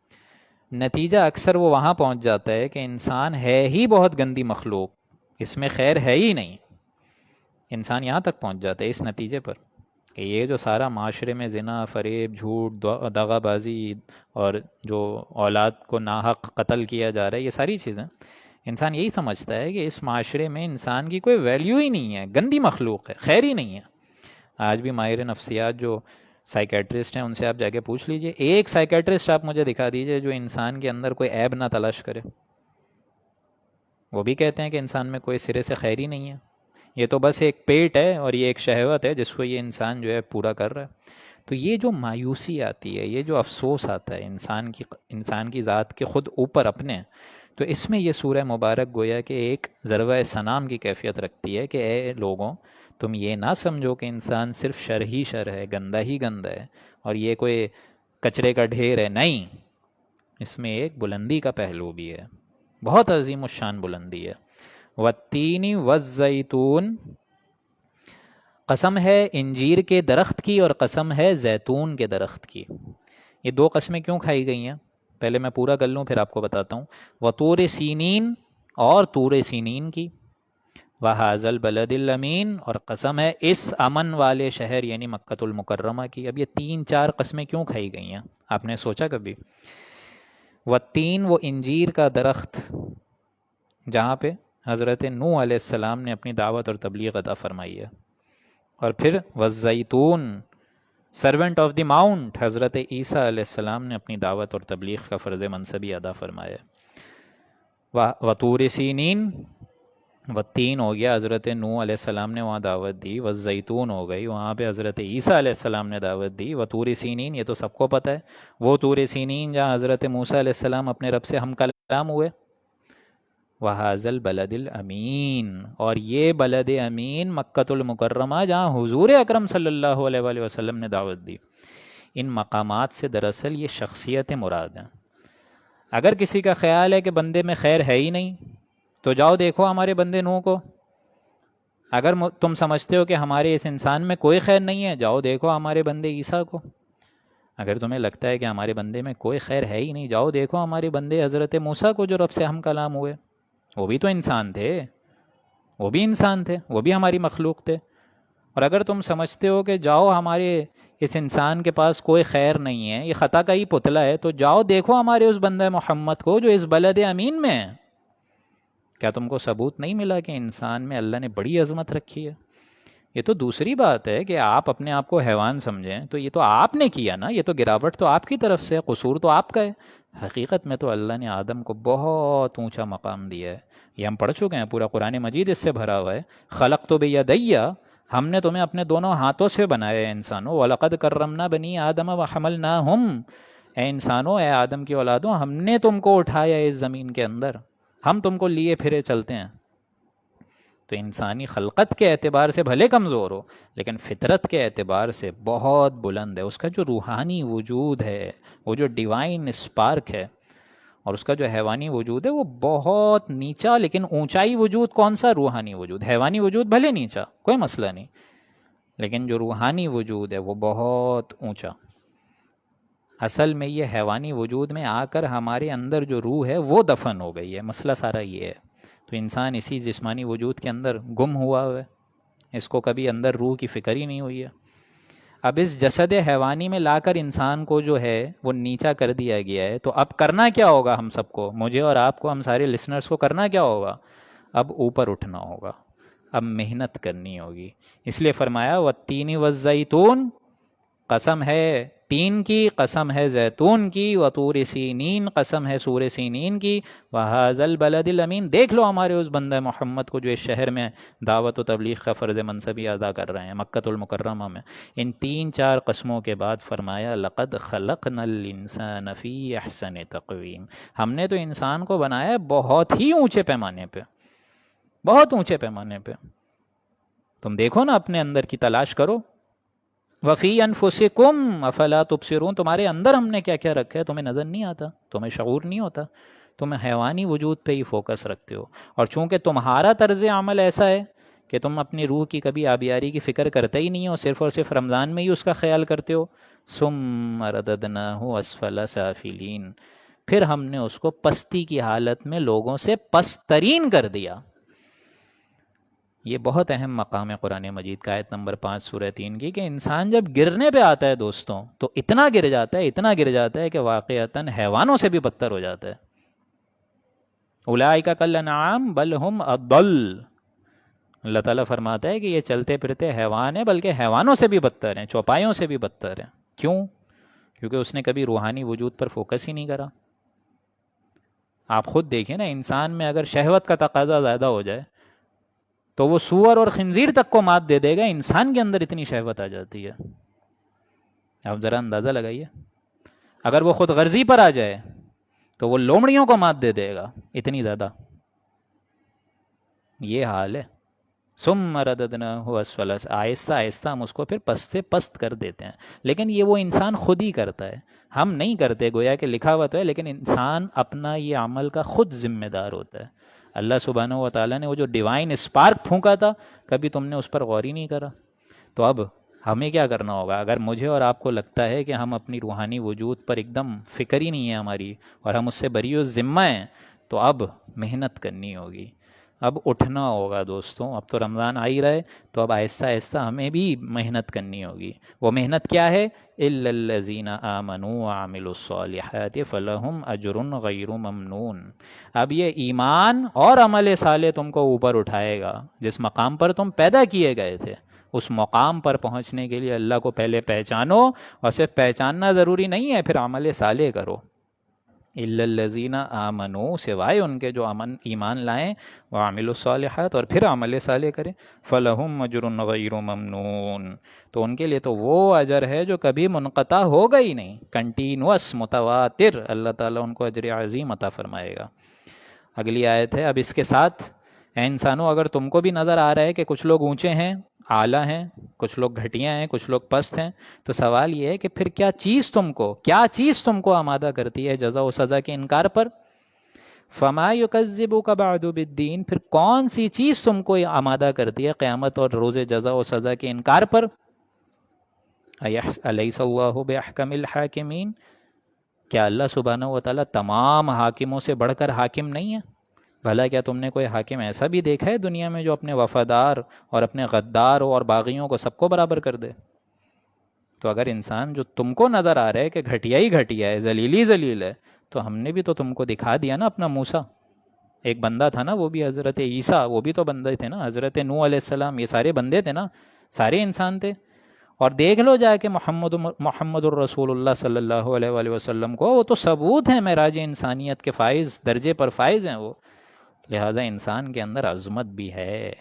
نتیجہ اکثر وہ وہاں پہنچ جاتا ہے کہ انسان ہے ہی بہت گندی مخلوق، اس میں خیر ہے ہی نہیں. انسان یہاں تک پہنچ جاتا ہے اس نتیجے پر کہ یہ جو سارا معاشرے میں زنا، فریب، جھوٹ، دغا بازی، اور جو اولاد کو ناحق قتل کیا جا رہا ہے، یہ ساری چیزیں انسان یہی سمجھتا ہے کہ اس معاشرے میں انسان کی کوئی ویلیو ہی نہیں ہے، گندی مخلوق ہے، خیر ہی نہیں ہے. آج بھی ماہر نفسیات جو سائیکیٹرسٹ ہیں ان سے آپ جا کے پوچھ لیجئے، ایک سائیکیٹرسٹ آپ مجھے دکھا دیجئے جو انسان کے اندر کوئی عیب نہ تلاش کرے. وہ بھی کہتے ہیں کہ انسان میں کوئی سرے سے خیر ہی نہیں ہے، یہ تو بس ایک پیٹ ہے اور یہ ایک شہوت ہے جس کو یہ انسان جو ہے پورا کر رہا ہے. تو یہ جو مایوسی آتی ہے، یہ جو افسوس آتا ہے انسان کی ذات کے خود اوپر اپنے، تو اس میں یہ سورہ مبارک گویا کہ ایک ضربہ سلام کی کیفیت رکھتی ہے کہ اے لوگوں، تم یہ نہ سمجھو کہ انسان صرف شر ہی شر ہے، گندہ ہی گندہ ہے، اور یہ کوئی کچرے کا ڈھیر ہے. نہیں، اس میں ایک بلندی کا پہلو بھی ہے، بہت عظیم الشان بلندی ہے. والتین والزیتون، قسم ہے انجیر کے درخت کی اور قسم ہے زیتون کے درخت کی. یہ دو قسمیں کیوں کھائی گئی ہیں؟ پہلے میں پورا کر لوں پھر آپ کو بتاتا ہوں. وطور سینین، اور طور سینین کی. وہذا البلد الامین، اور قسم ہے اس امن والے شہر یعنی مکۃ المکرمہ کی. اب یہ 3-4 قسمیں کیوں کھائی گئی ہیں؟ آپ نے سوچا کبھی؟ والتین، وہ انجیر کا درخت جہاں پہ حضرت نوح علیہ السلام نے اپنی دعوت اور تبلیغ عطا فرمائی ہے. اور پھر والزیتون، سرونٹ آف دی ماؤنٹ، حضرت عیسیٰ علیہ السلام نے اپنی دعوت اور تبلیغ کا فرض منصبی ادا فرمایا. وطور سینین، والتین ہو گیا حضرت نوح علیہ السلام نے وہاں دعوت دی. والزیتون ہو گئی، وہاں پہ حضرت عیسیٰ علیہ السلام نے دعوت دی. وطور سینین، یہ تو سب کو پتہ ہے، وہ طور سینین جہاں حضرت موسیٰ علیہ السلام اپنے رب سے ہم کلام ہوئے. وہذا البلد الامین، اور یہ بلد امین مکۃ المکرمہ جہاں حضور اکرم صلی اللہ علیہ وآلہ وسلم نے دعوت دی. ان مقامات سے دراصل یہ شخصیت مراد ہیں. اگر کسی کا خیال ہے کہ بندے میں خیر ہے ہی نہیں تو جاؤ دیکھو ہمارے بندے نوح کو. اگر تم سمجھتے ہو کہ ہمارے اس انسان میں کوئی خیر نہیں ہے، جاؤ دیکھو ہمارے بندے عیسیٰ کو. اگر تمہیں لگتا ہے کہ ہمارے بندے میں کوئی خیر ہے ہی نہیں، جاؤ دیکھو ہمارے بندے حضرت موسیٰ کو جو رب سے ہم کلام ہوئے. وہ بھی تو انسان تھے، وہ بھی انسان تھے، وہ بھی ہماری مخلوق تھے. اور اگر تم سمجھتے ہو کہ جاؤ ہمارے اس انسان کے پاس کوئی خیر نہیں ہے، یہ خطا کا ہی پتلا ہے، تو جاؤ دیکھو ہمارے اس بندہ محمد کو جو اس بلد امین میں ہے. کیا تم کو ثبوت نہیں ملا کہ انسان میں اللہ نے بڑی عظمت رکھی ہے؟ یہ تو دوسری بات ہے کہ آپ اپنے آپ کو حیوان سمجھیں، تو یہ تو آپ نے کیا نا، یہ تو گراوٹ تو آپ کی طرف سے ہے، قصور تو آپ کا ہے. حقیقت میں تو اللہ نے آدم کو بہت اونچا مقام دیا ہے. یہ ہم پڑھ چکے ہیں، پورا قرآن مجید اس سے بھرا ہوا ہے. خلقت بیدی، ہم نے تمہیں اپنے دونوں ہاتھوں سے بنایا ہے انسانوں. وَلَقَدْ كَرَّمْنَا بَنِي آدَمَ وَحَمَلْنَاهُمْ، اے انسانوں، اے آدم کی اولادوں، ہم نے تم کو اٹھایا اس زمین کے اندر، ہم تم کو لیے پھرے چلتے ہیں. تو انسانی خلقت کے اعتبار سے بھلے کمزور ہو لیکن فطرت کے اعتبار سے بہت بلند ہے. اس کا جو روحانی وجود ہے، وہ جو ڈیوائن اسپارک ہے، اور اس کا جو حیوانی وجود ہے وہ بہت نیچا، لیکن اونچائی وجود کون سا؟ روحانی وجود. حیوانی وجود بھلے نیچا، کوئی مسئلہ نہیں، لیکن جو روحانی وجود ہے وہ بہت اونچا. اصل میں یہ حیوانی وجود میں آ کر ہمارے اندر جو روح ہے وہ دفن ہو گئی ہے. مسئلہ سارا یہ ہے. تو انسان اسی جسمانی وجود کے اندر گم ہوا ہے، اس کو کبھی اندر روح کی فکر ہی نہیں ہوئی ہے. اب اس جسد حیوانی میں لا کر انسان کو جو ہے وہ نیچا کر دیا گیا ہے. تو اب کرنا کیا ہوگا ہم سب کو، مجھے اور آپ کو، ہم سارے لسنرز کو کرنا کیا ہوگا؟ اب اوپر اٹھنا ہوگا، اب محنت کرنی ہوگی. اس لیے فرمایا والتین والزیتون، قسم ہے تین کی، قسم ہے زیتون کی، وطور سینین، قسم ہے سور سینین کی، وہذا البلد الامین. دیکھ لو ہمارے اس بندہ محمد کو جو اس شہر میں دعوت و تبلیغ کا فرض منصبی ادا کر رہے ہیں، مکۃ المکرمہ میں. ان 3-4 قسموں کے بعد فرمایا لقد خلقنا الانسان فی احسن تقویم، ہم نے تو انسان کو بنایا بہت ہی اونچے پیمانے پہ، بہت اونچے پیمانے پہ. تم دیکھو نا، اپنے اندر کی تلاش کرو. وفی انفسکم افلا تبصرون، تمہارے اندر ہم نے کیا کیا رکھا ہے تمہیں نظر نہیں آتا، تمہیں شعور نہیں ہوتا، تم حیوانی وجود پہ ہی فوکس رکھتے ہو. اور چونکہ تمہارا طرز عمل ایسا ہے کہ تم اپنی روح کی کبھی آبیاری کی فکر کرتے ہی نہیں ہو، صرف اور صرف رمضان میں ہی اس کا خیال کرتے ہو. ثم رددناہ اسفل سافلین، پھر ہم نے اس کو پستی کی حالت میں لوگوں سے پست ترین کر دیا. یہ بہت اہم مقام ہے قرآن مجید کا، آیت نمبر 5 سورہ 3 کی، کہ انسان جب گرنے پہ آتا ہے دوستوں تو اتنا گر جاتا ہے، اتنا گر جاتا ہے کہ واقعتاً حیوانوں سے بھی بدتر ہو جاتا ہے. اولئک کالانعام بل ہم اضل، اللہ تعالیٰ فرماتا ہے کہ یہ چلتے پھرتے حیوان ہیں بلکہ حیوانوں سے بھی بدتر ہیں، چوپایوں سے بھی بدتر ہیں. کیوں؟ کیونکہ اس نے کبھی روحانی وجود پر فوکس ہی نہیں کرا. آپ خود دیکھیں نا، انسان میں اگر شہوت کا تقاضا زیادہ ہو جائے تو وہ سور اور خنزیر تک کو مات دے دے گا. انسان کے اندر اتنی شہوت آ جاتی ہے. آپ ذرا اندازہ لگائیے، اگر وہ خود غرضی پر آ جائے تو وہ لومڑیوں کو مات دے دے گا، اتنی زیادہ. یہ حال ہے. ثم رددناہ اسفل، آہستہ آہستہ ہم اس کو پھر پست سے پست کر دیتے ہیں. لیکن یہ وہ انسان خود ہی کرتا ہے، ہم نہیں کرتے. گویا کہ لکھا ہوا تو ہے لیکن انسان اپنا یہ عمل کا خود ذمہ دار ہوتا ہے. اللہ سبحانہ و تعالیٰ نے وہ جو ڈیوائن اسپارک پھونکا تھا، کبھی تم نے اس پر غور ہی نہیں کرا. تو اب ہمیں کیا کرنا ہوگا؟ اگر مجھے اور آپ کو لگتا ہے کہ ہم اپنی روحانی وجود پر ایک دم فکر ہی نہیں ہے ہماری اور ہم اس سے بری و ذمہ ہیں، تو اب محنت کرنی ہوگی، اب اٹھنا ہوگا دوستوں۔ اب تو رمضان آ ہی رہے، تو اب آہستہ آہستہ ہمیں بھی محنت کرنی ہوگی۔ وہ محنت کیا ہے؟ إِلَّا الَّذِينَ آمَنُوا وَعَمِلُوا الصَّالِحَاتِ فَلَهُمْ أَجْرٌ غَيْرُ مَمْنُونٍ۔ اب یہ ایمان اور عمل صالح تم کو اوپر اٹھائے گا، جس مقام پر تم پیدا کیے گئے تھے۔ اس مقام پر پہنچنے کے لیے اللہ کو پہلے پہچانو، اور صرف پہچاننا ضروری نہیں ہے، پھر عمل صالح کرو۔ إِلَّا الَّذِينَ آمَنُوا، سوائے ان کے جو ایمان لائیں، وَعَمِلُوا الصَّالِحَاتِ، اور پھر عمل صالح کریں، فَلَهُمْ أَجْرٌ غَيْرُ مَمْنُونٍ، تو ان کے لیے تو وہ اجر ہے جو کبھی منقطع ہوگا ہی نہیں، کنٹینوس، متواتر، اللہ تعالیٰ ان کو اجر عظیم عطا فرمائے گا۔ اگلی آیت ہے، اب اس کے ساتھ اے انسانوں، اگر تم کو بھی نظر آ رہا ہے کہ کچھ لوگ اونچے ہیں، اعلیٰ ہیں، کچھ لوگ گھٹیا ہیں، کچھ لوگ پست ہیں، تو سوال یہ ہے کہ پھر کیا چیز تم کو آمادہ کرتی ہے جزا و سزا کے انکار پر؟ فما یکذبک بعد بالدین، پھر کون سی چیز تم کو آمادہ کرتی ہے قیامت اور روز جزا و سزا کے انکار پر؟ الیس اللہ باحکم الحاکمین، کیا اللہ سبحانہ و تعالیٰ تمام حاکموں سے بڑھ کر حاکم نہیں ہے؟ بھلا کیا تم نے کوئی حاکم ایسا بھی دیکھا ہے دنیا میں جو اپنے وفادار اور اپنے غدار اور باغیوں کو سب کو برابر کر دے؟ تو اگر انسان جو تم کو نظر آ رہا ہے کہ گھٹیا ہی گھٹیا ہے، ذلیل ہی ذلیل ہے، تو ہم نے بھی تو تم کو دکھا دیا نا اپنا موسیٰ۔ ایک بندہ تھا نا، وہ بھی حضرت عیسیٰ، وہ بھی تو بندے تھے نا، حضرت نوح علیہ السلام، یہ سارے بندے تھے نا، سارے انسان تھے۔ اور دیکھ لو جا کے محمد الرسول اللہ صلی اللہ علیہ وآلہ وسلم کو، وہ تو ثبوت ہیں معراج انسانیت کے فائز، درجے پر فائز ہیں وہ۔ لہذا انسان کے اندر عظمت بھی ہے،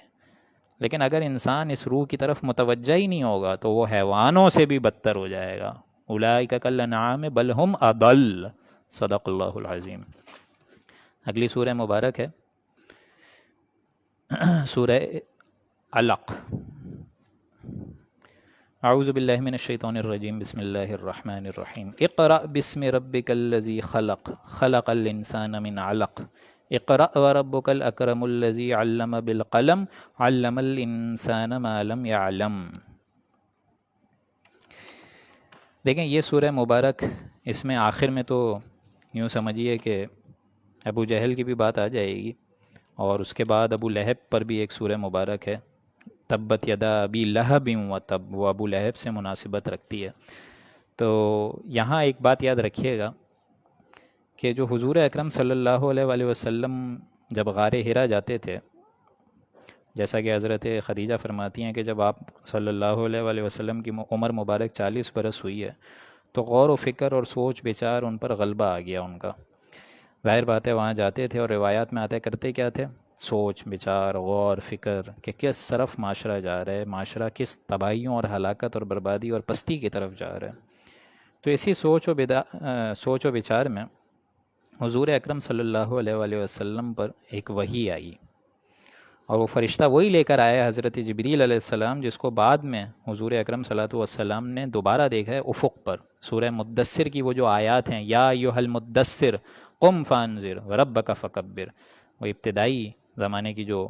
لیکن اگر انسان اس روح کی طرف متوجہ ہی نہیں ہوگا تو وہ حیوانوں سے بھی بدتر ہو جائے گا۔ اولئک کالانعام بل ہم اضل، صدق اللہ العظیم۔ اگلی سورہ مبارک ہے سورہ علق۔ اعوذ باللہ من الشیطان الرجیم، بسم اللہ الرحمن الرحیم۔ اقرأ بسم ربک الذی خلق، خلق الانسان من علق، اقرأ وربک الاکرم الذی علم بالقلم، علم الانسان ما لم يعلم۔ دیکھیں یہ سورہ مبارک، اس میں آخر میں تو یوں سمجھیے کہ ابو جہل کی بھی بات آ جائے گی، اور اس کے بعد ابو لہب پر بھی ایک سورہ مبارک ہے، تبت یدا ابی لہب وتب، وہ ابو لہب سے مناسبت رکھتی ہے۔ تو یہاں ایک بات یاد رکھیے گا کہ جو حضور اکرم صلی اللہ علیہ وآلہ وسلم جب غار حرا جاتے تھے، جیسا کہ حضرت خدیجہ فرماتی ہیں کہ جب آپ صلی اللہ علیہ وآلہ وسلم کی عمر مبارک 40 برس ہوئی ہے، تو غور و فکر اور سوچ بچار ان پر غلبہ آ گیا ان کا۔ ظاہر بات ہے وہاں جاتے تھے اور روایات میں آتے کرتے کیا تھے؟ سوچ بچار، غور فکر کہ کس طرف معاشرہ جا رہا ہے، معاشرہ کس تباہیوں اور ہلاکت اور بربادی اور پستی کی طرف جا رہا ہے۔ تو اسی سوچ و بچار میں حضور اکرم صلی اللہ علیہ وآلہ وسلم پر ایک وحی آئی، اور وہ فرشتہ وہی لے کر آیا حضرت جبریل علیہ السلام، جس کو بعد میں حضور اکرم صلی اللہ علیہ وسلم نے دوبارہ دیکھا ہے افق پر۔ سورہ مدثر کی وہ جو آیات ہیں، یا ایھا المدثر قم فانذر وربک فکبر، وہ ابتدائی زمانے کی جو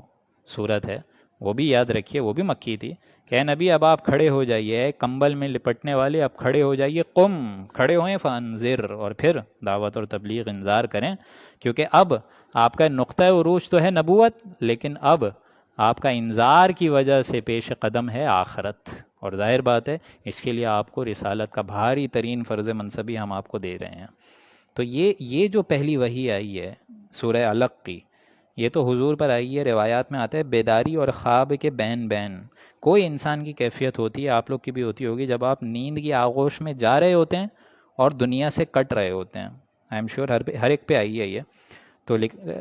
صورت ہے، وہ بھی یاد رکھیے، وہ بھی مکی تھی کہ اے نبی اب آپ کھڑے ہو جائیے، اے کمبل میں لپٹنے والے اب کھڑے ہو جائیے، قم، کھڑے ہوئیں، فانذر، اور پھر دعوت اور تبلیغ انذار کریں، کیونکہ اب آپ کا نقطہ عروج تو ہے نبوت، لیکن اب آپ کا انذار کی وجہ سے پیش قدم ہے آخرت، اور ظاہر بات ہے اس کے لیے آپ کو رسالت کا بھاری ترین فرض منصبی ہم آپ کو دے رہے ہیں۔ تو یہ جو پہلی وحی آئی ہے سورہ علق کی، یہ تو حضور پر آئی ہے، روایات میں آتا ہے بیداری اور خواب کے بین بین کوئی انسان کی کیفیت ہوتی ہے، آپ لوگ کی بھی ہوتی ہوگی، جب آپ نیند کی آغوش میں جا رہے ہوتے ہیں اور دنیا سے کٹ رہے ہوتے ہیں۔ آئی ایم شیور ہر ایک پہ آئی ہے یہ۔ تو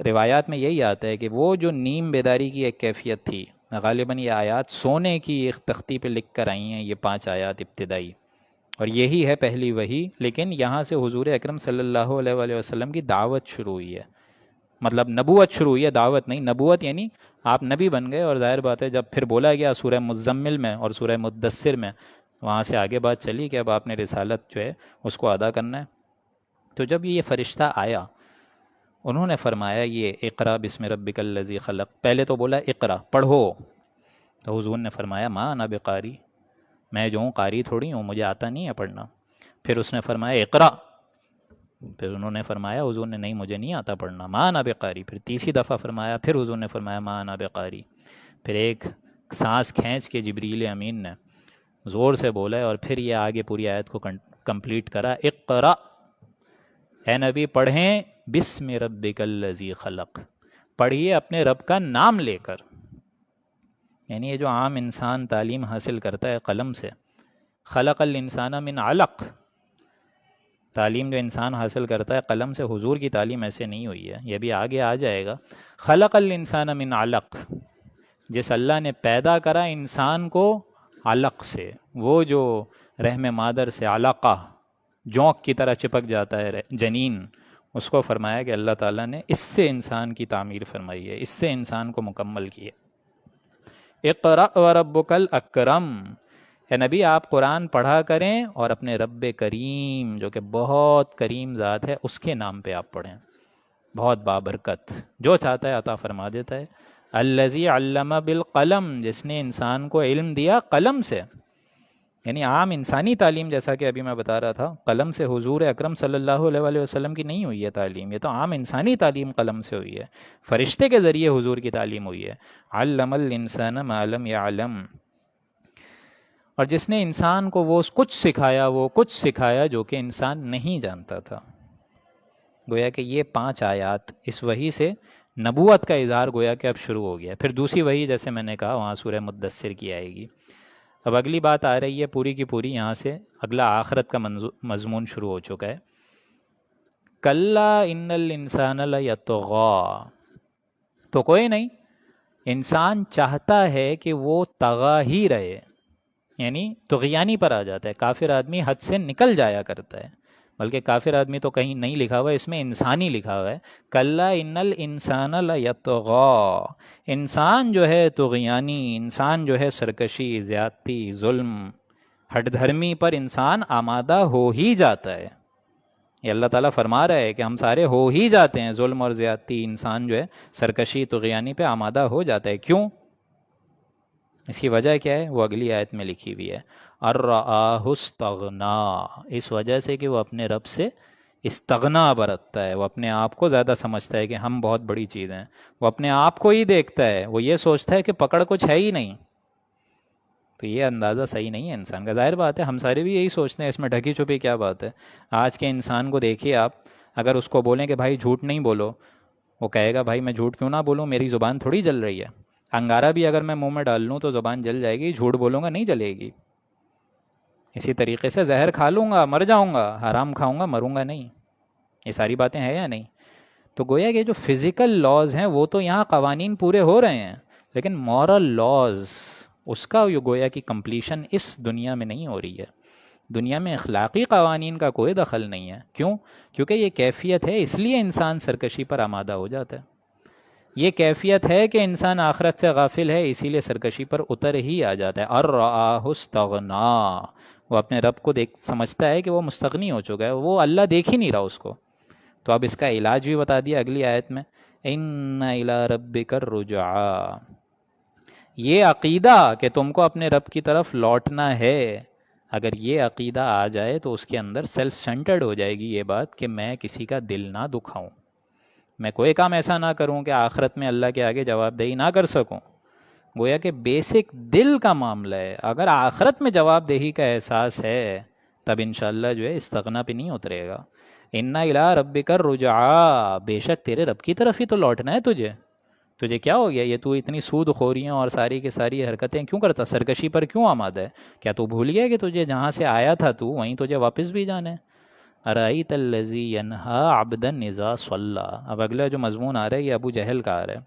روایات میں یہی آتا ہے کہ وہ جو نیم بیداری کی ایک کیفیت تھی، غالباً یہ آیات سونے کی ایک تختی پہ لکھ کر آئی ہیں، یہ 5 آیات ابتدائی، اور یہی ہے پہلی وحی۔ لیکن یہاں سے حضور اکرم صلی اللہ علیہ وآلہ وسلم کی دعوت شروع ہوئی ہے، مطلب نبوت شروع ہوئی ہے، دعوت نہیں۔ نبوت یعنی آپ نبی بن گئے، اور ظاہر بات ہے جب پھر بولا گیا سورہ مزمل میں اور سورہ مدثر میں، وہاں سے آگے بات چلی کہ اب آپ نے رسالت جو ہے اس کو ادا کرنا ہے۔ تو جب یہ فرشتہ آیا، انہوں نے فرمایا یہ اقرا بسم ربک الذی خلق، پہلے تو بولا اقرا، پڑھو، تو حضور نے فرمایا ما انا بقاری، میں جو ہوں قاری تھوڑی ہوں، مجھے آتا نہیں ہے پڑھنا۔ پھر اس نے فرمایا اقرا، پھر انہوں نے فرمایا حضور نے نہیں مجھے نہیں آتا پڑھنا، ما انا بقاری۔ پھر تیسری دفعہ فرمایا، پھر حضور نے فرمایا ما انا بقاری۔ پھر ایک سانس کھینچ کے جبریل امین نے زور سے بولا ہے اور پھر یہ آگے پوری آیت کو کمپلیٹ کرا، اقرا، اے نبی پڑھیں بسم ربک الذی خلق، پڑھیے اپنے رب کا نام لے کر۔ یعنی یہ جو عام انسان تعلیم حاصل کرتا ہے قلم سے، خلق الانسان من علق، تعلیم جو انسان حاصل کرتا ہے قلم سے، حضور کی تعلیم ایسے نہیں ہوئی ہے، یہ بھی آگے آ جائے گا۔ خلق الانسان من علق، جس اللہ نے پیدا کرا انسان کو علق سے، وہ جو رحم مادر سے علقہ جونک کی طرح چپک جاتا ہے جنین، اس کو فرمایا کہ اللہ تعالیٰ نے اس سے انسان کی تعمیر فرمائی ہے، اس سے انسان کو مکمل کی ہے۔ اقرأ وربک الاکرم، اے نبی آپ قرآن پڑھا کریں اور اپنے رب کریم جو کہ بہت کریم ذات ہے اس کے نام پہ آپ پڑھیں، بہت بابرکت، جو چاہتا ہے عطا فرما دیتا ہے۔ الذی علم بالقلم، جس نے انسان کو علم دیا قلم سے، یعنی عام انسانی تعلیم جیسا کہ ابھی میں بتا رہا تھا، قلم سے حضور اکرم صلی اللہ علیہ وآلہ وسلم کی نہیں ہوئی ہے تعلیم، یہ تو عام انسانی تعلیم قلم سے ہوئی ہے، فرشتے کے ذریعے حضور کی تعلیم ہوئی ہے۔ علم الانسان ما لم یعلم، اور جس نے انسان کو وہ کچھ سکھایا جو کہ انسان نہیں جانتا تھا۔ گویا کہ یہ 5 آیات اس وحی سے نبوت کا اظہار گویا کہ اب شروع ہو گیا۔ پھر دوسری وحی جیسے میں نے کہا وہاں سورہ مدثر کی آئے گی۔ اب اگلی بات آ رہی ہے پوری کی پوری، یہاں سے اگلا آخرت کا مضمون شروع ہو چکا ہے۔ کلا ان الانسان لیطغی، تو کوئی نہیں، انسان چاہتا ہے کہ وہ طغا ہی رہے، یعنی طغیانی پر آ جاتا ہے، کافر آدمی حد سے نکل جایا کرتا ہے، بلکہ کافر آدمی تو کہیں نہیں لکھا ہوا ہے، اس میں انسانی لکھا ہوا ہے۔ کلا ان الانسان لیطغی، انسان جو ہے طغیانی، انسان جو ہے سرکشی، زیادتی، ظلم، ہٹ دھرمی پر انسان آمادہ ہو ہی جاتا ہے۔ یہ اللہ تعالیٰ فرما رہا ہے کہ ہم سارے ہو ہی جاتے ہیں، ظلم اور زیادتی، انسان جو ہے سرکشی طغیانی پہ آمادہ ہو جاتا ہے۔ کیوں؟ اس کی وجہ کیا ہے؟ وہ اگلی آیت میں لکھی ہوئی ہے، ارآہ استغنا، اس وجہ سے کہ وہ اپنے رب سے استغنا برتتا ہے، وہ اپنے آپ کو زیادہ سمجھتا ہے کہ ہم بہت بڑی چیز ہیں، وہ اپنے آپ کو ہی دیکھتا ہے، وہ یہ سوچتا ہے کہ پکڑ کچھ ہے ہی نہیں۔ تو یہ اندازہ صحیح نہیں ہے انسان کا، ظاہر بات ہے ہم سارے بھی یہی سوچتے ہیں، اس میں ڈھکی چھپی کیا بات ہے؟ آج کے انسان کو دیکھیے آپ، اگر اس کو بولیں کہ بھائی جھوٹ نہیں بولو، وہ کہے گا بھائی میں جھوٹ کیوں نہ بولوں، میری زبان تھوڑی جل رہی ہے، انگارہ بھی اگر میں منہ میں ڈال لوں تو زبان جل جائے گی، جھوٹ بولوں گا نہیں جلے گی۔ اسی طریقے سے زہر کھا لوں گا مر جاؤں گا، حرام کھاؤں گا مروں گا نہیں۔ یہ ساری باتیں ہیں یا نہیں؟ تو گویا کہ جو فزیکل لاز ہیں وہ تو یہاں قوانین پورے ہو رہے ہیں، لیکن مورل لاز اس کا گویا کی کمپلیشن اس دنیا میں نہیں ہو رہی ہے۔ دنیا میں اخلاقی قوانین کا کوئی دخل نہیں ہے۔ کیوں؟ کیونکہ یہ کیفیت ہے، اس لیے انسان سرکشی پر آمادہ ہو جاتا ہے۔ یہ کیفیت ہے کہ انسان آخرت سے غافل ہے، اسی لیے سرکشی پر اتر ہی آ جاتا ہے۔ ارآہ استغنا، وہ اپنے رب کو دیکھ سمجھتا ہے کہ وہ مستغنی ہو چکا ہے، وہ اللہ دیکھ ہی نہیں رہا اس کو۔ تو اب اس کا علاج بھی بتا دیا اگلی آیت میں، ان الی ربک الرجعی، یہ عقیدہ کہ تم کو اپنے رب کی طرف لوٹنا ہے، اگر یہ عقیدہ آ جائے تو اس کے اندر سیلف سینٹرڈ ہو جائے گی یہ بات کہ میں کسی کا دل نہ دکھاؤں، میں کوئی کام ایسا نہ کروں کہ آخرت میں اللہ کے آگے جواب دہی نہ کر سکوں۔ گویا کہ بیسک دل کا معاملہ ہے، اگر آخرت میں جواب دہی کا احساس ہے تب انشاءاللہ جو ہے استغنا پہ نہیں اترے گا۔ ان الی ربک الرجعی، بے شک تیرے رب کی طرف ہی تو لوٹنا ہے تجھے کیا ہو گیا؟ یہ تو اتنی سود خوریاں اور ساری کی ساری حرکتیں کیوں کرتا؟ سرکشی پر کیوں آمادہ ہے؟ کیا تو بھول گیا کہ تجھے جہاں سے آیا تھا تو وہیں تجھے واپس بھی جانا ہے؟ ارأیت الذی ینہی عبدا اذا صلی، اب اگلا جو مضمون آ رہا ہے یہ ابو جہل کا آ رہا ہے۔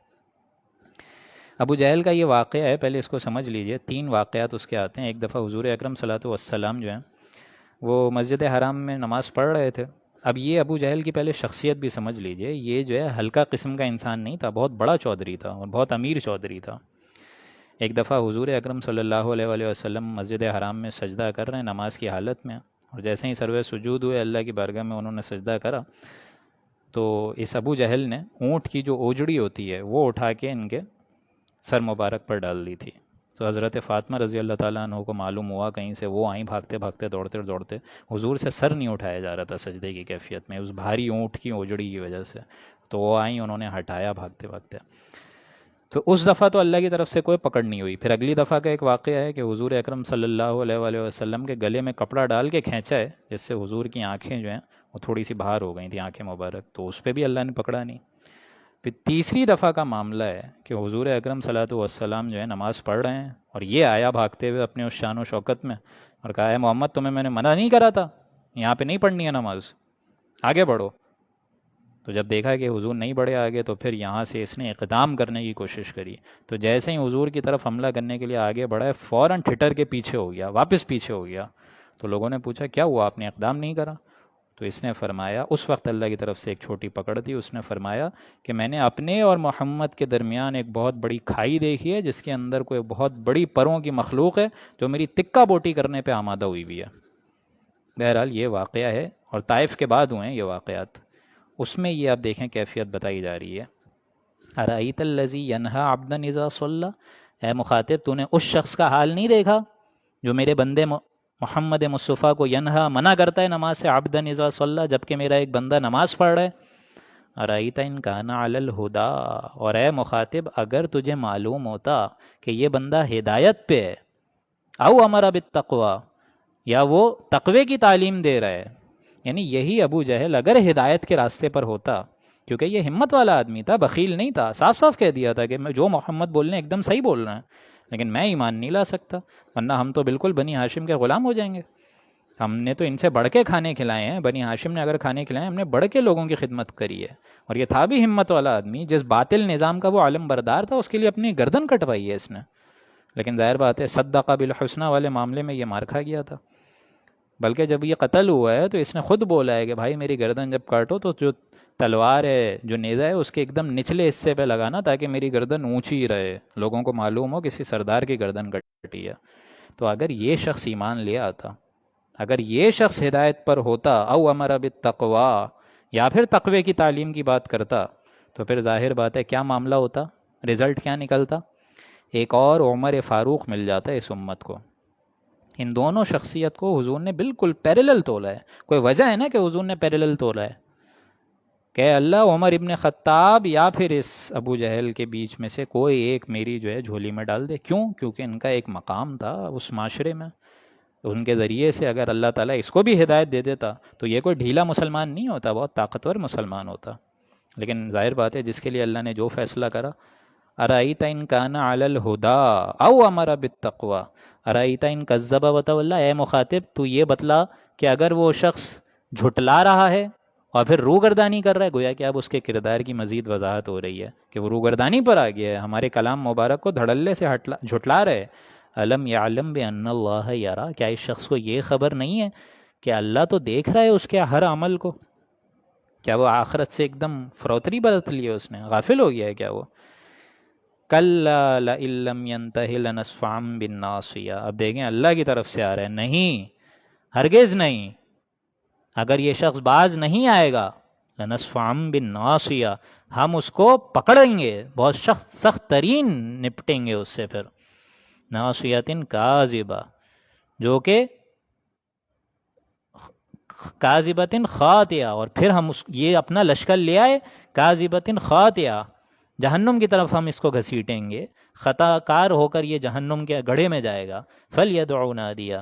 ابو جہل کا یہ واقعہ ہے، پہلے اس کو سمجھ لیجئے، 3 واقعات اس کے آتے ہیں۔ ایک دفعہ حضور اکرم صلی اللہ علیہ وسلم جو ہیں وہ مسجد حرام میں نماز پڑھ رہے تھے۔ اب یہ ابو جہل کی پہلے شخصیت بھی سمجھ لیجئے، یہ جو ہے ہلکا قسم کا انسان نہیں تھا، بہت بڑا چودھری تھا اور بہت امیر چودھری تھا۔ ایک دفعہ حضور اکرم صلی اللہ علیہ وآلہ وسلم مسجد حرام میں سجدہ کر رہے ہیں نماز کی حالت میں، اور جیسے ہی سروے سجود ہوئے اللہ کی بارگاہ میں انہوں نے سجدہ کرا تو اس ابو جہل نے اونٹ کی جو اوجڑی ہوتی ہے وہ اٹھا کے ان کے سر مبارک پر ڈال دی تھی۔ تو حضرت فاطمہ رضی اللہ تعالیٰ عنہ کو معلوم ہوا کہیں سے، وہ آئیں بھاگتے بھاگتے دوڑتے دوڑتے، حضور سے سر نہیں اٹھایا جا رہا تھا سجدے کی کیفیت میں اس بھاری اونٹ کی اوجڑی کی وجہ سے، تو وہ آئیں، انہوں نے ہٹایا بھاگتے بھاگتے. تو اس دفعہ تو اللہ کی طرف سے کوئی پکڑ نہیں ہوئی. پھر اگلی دفعہ کا ایک واقعہ ہے کہ حضور اکرم صلی اللہ علیہ وآلہ وسلم کے گلے میں کپڑا ڈال کے کھینچا ہے، جس سے حضور کی آنکھیں جو ہیں وہ تھوڑی سی باہر ہو گئی تھیں، آنکھیں مبارک، تو اس پہ بھی اللہ نے پکڑا نہیں. پھر تیسری دفعہ کا معاملہ ہے کہ حضور اکرم صلی اللہ علیہ وسلم جو ہے نماز پڑھ رہے ہیں، اور یہ آیا بھاگتے ہوئے اپنے اس شان و شوکت میں اور کہا ہے محمد تمہیں میں نے منع نہیں کرا تھا یہاں پہ نہیں پڑھنی ہے نماز، آگے بڑھو. تو جب دیکھا کہ حضور نہیں بڑھے آگے، تو پھر یہاں سے اس نے اقدام کرنے کی کوشش کری. تو جیسے ہی حضور کی طرف حملہ کرنے کے لیے آگے بڑھا ہے، فوراً ٹھٹر کے پیچھے ہو گیا، واپس پیچھے ہو گیا. تو لوگوں نے پوچھا کیا ہوا، آپ نے اقدام نہیں کرا؟ تو اس نے فرمایا، اس وقت اللہ کی طرف سے ایک چھوٹی پکڑ تھی، اس نے فرمایا کہ میں نے اپنے اور محمد کے درمیان ایک بہت بڑی کھائی دیکھی ہے، جس کے اندر کوئی بہت بڑی پروں کی مخلوق ہے جو میری تکہ بوٹی کرنے پہ آمادہ ہوئی ہوئی ہے. بہرحال یہ واقعہ ہے، اور طائف کے بعد ہوئے ہیں یہ واقعات. اس میں یہ آپ دیکھیں کیفیت بتائی جا رہی ہے، ارأیت الذی ینہا عبدا اذا صلی، اے مخاطب تو نے اس شخص کا حال نہیں دیکھا جو میرے بندے محمد مصطفیٰ کو ینہا منع کرتا ہے نماز سے، عبدا اذا صلی، جبکہ میرا ایک بندہ نماز پڑھ رہا ہے. ارأیت ان کان علی الہدا، اور اے مخاطب اگر تجھے معلوم ہوتا کہ یہ بندہ ہدایت پہ ہے، او امر بالتقوی، یا وہ تقوی کی تعلیم دے رہا ہے، یعنی یہی ابو جہل اگر ہدایت کے راستے پر ہوتا، کیونکہ یہ ہمت والا آدمی تھا، بخیل نہیں تھا، صاف صاف کہہ دیا تھا کہ میں جو محمد بولنے ایک دم صحیح بول رہا ہے، لیکن میں ایمان نہیں لا سکتا، ورنہ ہم تو بالکل بنی ہاشم کے غلام ہو جائیں گے. ہم نے تو ان سے بڑھ کے کھانے کھلائے ہیں، بنی ہاشم نے اگر کھانے کھلائے ہم نے بڑھ کے لوگوں کی خدمت کری ہے. اور یہ تھا بھی ہمت والا آدمی، جس باطل نظام کا وہ علم بردار تھا، اس کے لیے اپنی گردن کٹوائی ہے اس نے. لیکن ظاہر بات ہے صدق بالحسنہ والے معاملے میں یہ مار کھا گیا تھا. بلکہ جب یہ قتل ہوا ہے تو اس نے خود بولا ہے کہ بھائی میری گردن جب کاٹو تو جو تلوار ہے، جو نیزہ ہے، اس کے ایک دم نچلے حصے پہ لگانا تاکہ میری گردن اونچی رہے، لوگوں کو معلوم ہو کسی سردار کی گردن کٹی ہے. تو اگر یہ شخص ایمان لے آتا، اگر یہ شخص ہدایت پر ہوتا، او امر بالتقوی، یا پھر تقوی کی تعلیم کی بات کرتا، تو پھر ظاہر بات ہے کیا معاملہ ہوتا، رزلٹ کیا نکلتا، ایک اور عمر فاروق مل جاتا ہے اس امت کو. ان دونوں شخصیت کو حضور نے بالکل پیرلل تولا ہے. کوئی وجہ ہے نا کہ حضور نے پیرلل تولا ہے، کہ اللہ عمر ابن خطاب یا پھر اس ابو جہل کے بیچ میں سے کوئی ایک میری جو ہے جھولی میں ڈال دے. کیوں؟ کیونکہ ان کا ایک مقام تھا اس معاشرے میں، ان کے ذریعے سے اگر اللہ تعالیٰ اس کو بھی ہدایت دے دیتا تو یہ کوئی ڈھیلا مسلمان نہیں ہوتا، بہت طاقتور مسلمان ہوتا. لیکن ظاہر بات ہے جس کے لیے اللہ نے جو فیصلہ کرا، ارائیت ان کان علی الہدا او امر بالتقوی، ارائیت ان کذب وتولی، اے مخاطب تو یہ بتلا کہ اگر وہ شخص جھٹلا رہا ہے اور پھر روگردانی کر رہا ہے، گویا کہ اب اس کے کردار کی مزید وضاحت ہو رہی ہے کہ وہ روگردانی پر آ گیا ہے، ہمارے کلام مبارک کو دھڑلے سے جھٹلا رہے. الم یعلم بان اللہ یرا، کیا اس شخص کو یہ خبر نہیں ہے کہ اللہ تو دیکھ رہا ہے اس کے ہر عمل کو؟ کیا وہ آخرت سے ایک دم فروتری برت لی ہے، اس نے غافل ہو گیا ہے کیا وہ؟ کلا لئن لم ینتہ لنصفعا بالناصیہ، اب دیکھیں اللہ کی طرف سے آ رہا ہے، نہیں ہرگز نہیں، اگر یہ شخص باز نہیں آئے گا، لنصفعا بالناصیہ، ہم اس کو پکڑیں گے، بہت سخت ترین نپٹیں گے اس سے. پھر ناصیۃ کاذبہ، جو کہ کاذبۃ خاطئہ، اور پھر ہم یہ اپنا لشکر لے آئے، کاذبۃ خاطئہ، جہنم کی طرف ہم اس کو گھسیٹیں گے، خطا کار ہو کر یہ جہنم کے گڑھے میں جائے گا. فلیدع نادیہ،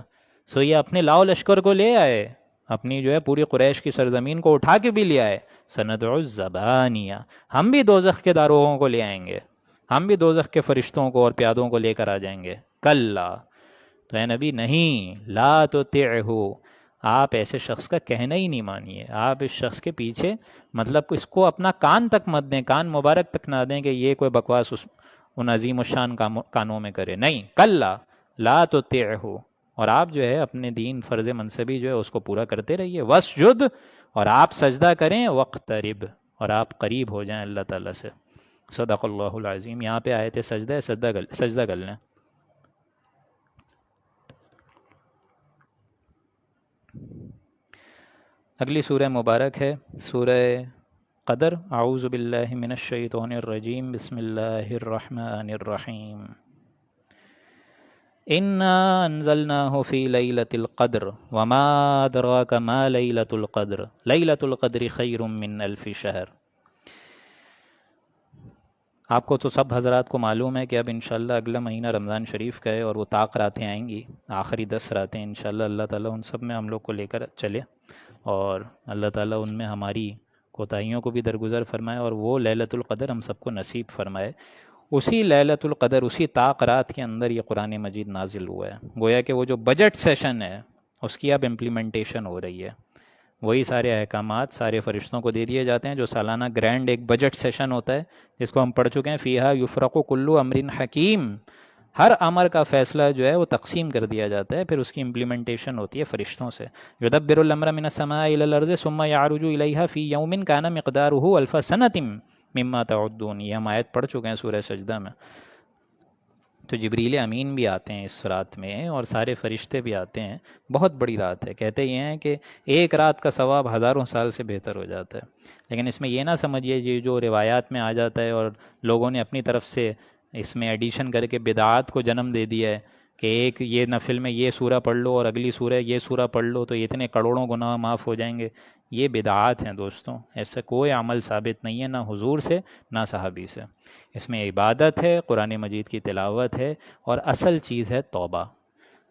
سو یہ اپنے لاؤ لشکر کو لے آئے، اپنی جو ہے پوری قریش کی سرزمین کو اٹھا کے بھی لے آئے. سندع الزبانیہ، ہم بھی دوزخ کے داروغوں کو لے آئیں گے، ہم بھی دوزخ کے فرشتوں کو اور پیادوں کو لے کر آ جائیں گے. کلا، تو اے نبی نہیں، لا تطعہ، آپ ایسے شخص کا کہنا ہی نہیں مانیے، آپ اس شخص کے پیچھے مطلب اس کو اپنا کان تک مت دیں، کان مبارک تک نہ دیں کہ یہ کوئی بکواس ان عظیم الشان کانوں میں کرے. نہیں، کلا لا تطعہ، اور آپ جو ہے اپنے دین فرض منصبی جو ہے اس کو پورا کرتے رہیے. واسجد، اور آپ سجدہ کریں، واقترب، اور آپ قریب ہو جائیں اللہ تعالیٰ سے. صدق اللہ العظیم. یہاں پہ آیت سجدہ ہے، سجدہ کر لیں. اگلی سورہ مبارک ہے سورہ قدر. اعوذ باللہ من الشیطان الرجیم، بسم اللہ الرحمن الرحیم. انا انزلناہ فی لیلۃ القدر وما ادراک ما لیلۃ القدر لیلۃ القدر خیر من الف شہر۔ آپ کو تو سب حضرات کو معلوم ہے کہ اب انشاءاللہ اگلا مہینہ رمضان شریف کا ہے اور وہ طاق راتیں آئیں گی، آخری 10 راتیں انشاءاللہ اللہ تعالیٰ ان سب میں ہم لوگ کو لے کر چلے، اور اللہ تعالیٰ ان میں ہماری کوتاہیوں کو بھی درگزر فرمائے اور وہ لیلۃ القدر ہم سب کو نصیب فرمائے۔ اسی لیلۃ القدر، اسی طاق رات کے اندر یہ قرآن مجید نازل ہوا ہے، گویا کہ وہ جو بجٹ سیشن ہے اس کی اب امپلیمنٹیشن ہو رہی ہے، وہی سارے احکامات سارے فرشتوں کو دے دیے جاتے ہیں، جو سالانہ گرینڈ ایک بجٹ سیشن ہوتا ہے جس کو ہم پڑھ چکے ہیں، فیہا یفرق کل امر حکیم، ہر امر کا فیصلہ جو ہے وہ تقسیم کر دیا جاتا ہے، پھر اس کی امپلیمنٹیشن ہوتی ہے فرشتوں سے۔ یدبر الامر من السماء الى الارض ثم يعرج الیہا فی یوم کان مقدارہ الف سنۃ مما تعدون، یہ ہم آیت پڑھ چکے ہیں سورہ سجدہ میں۔ تو جبریل امین بھی آتے ہیں اس رات میں اور سارے فرشتے بھی آتے ہیں، بہت بڑی رات ہے، کہتے یہ ہیں کہ ایک رات کا ثواب ہزاروں سال سے بہتر ہو جاتا ہے۔ لیکن اس میں یہ نہ سمجھیے یہ جو روایات میں آ جاتا ہے اور لوگوں نے اپنی طرف سے اس میں ایڈیشن کر کے بدعات کو جنم دے دیا ہے کہ ایک یہ نفل میں یہ سورہ پڑھ لو اور اگلی سورہ یہ سورہ پڑھ لو تو اتنے کروڑوں گناہ معاف ہو جائیں گے، یہ بدعات ہیں دوستوں، ایسا کوئی عمل ثابت نہیں ہے، نہ حضور سے نہ صحابی سے۔ اس میں عبادت ہے، قرآن مجید کی تلاوت ہے، اور اصل چیز ہے توبہ،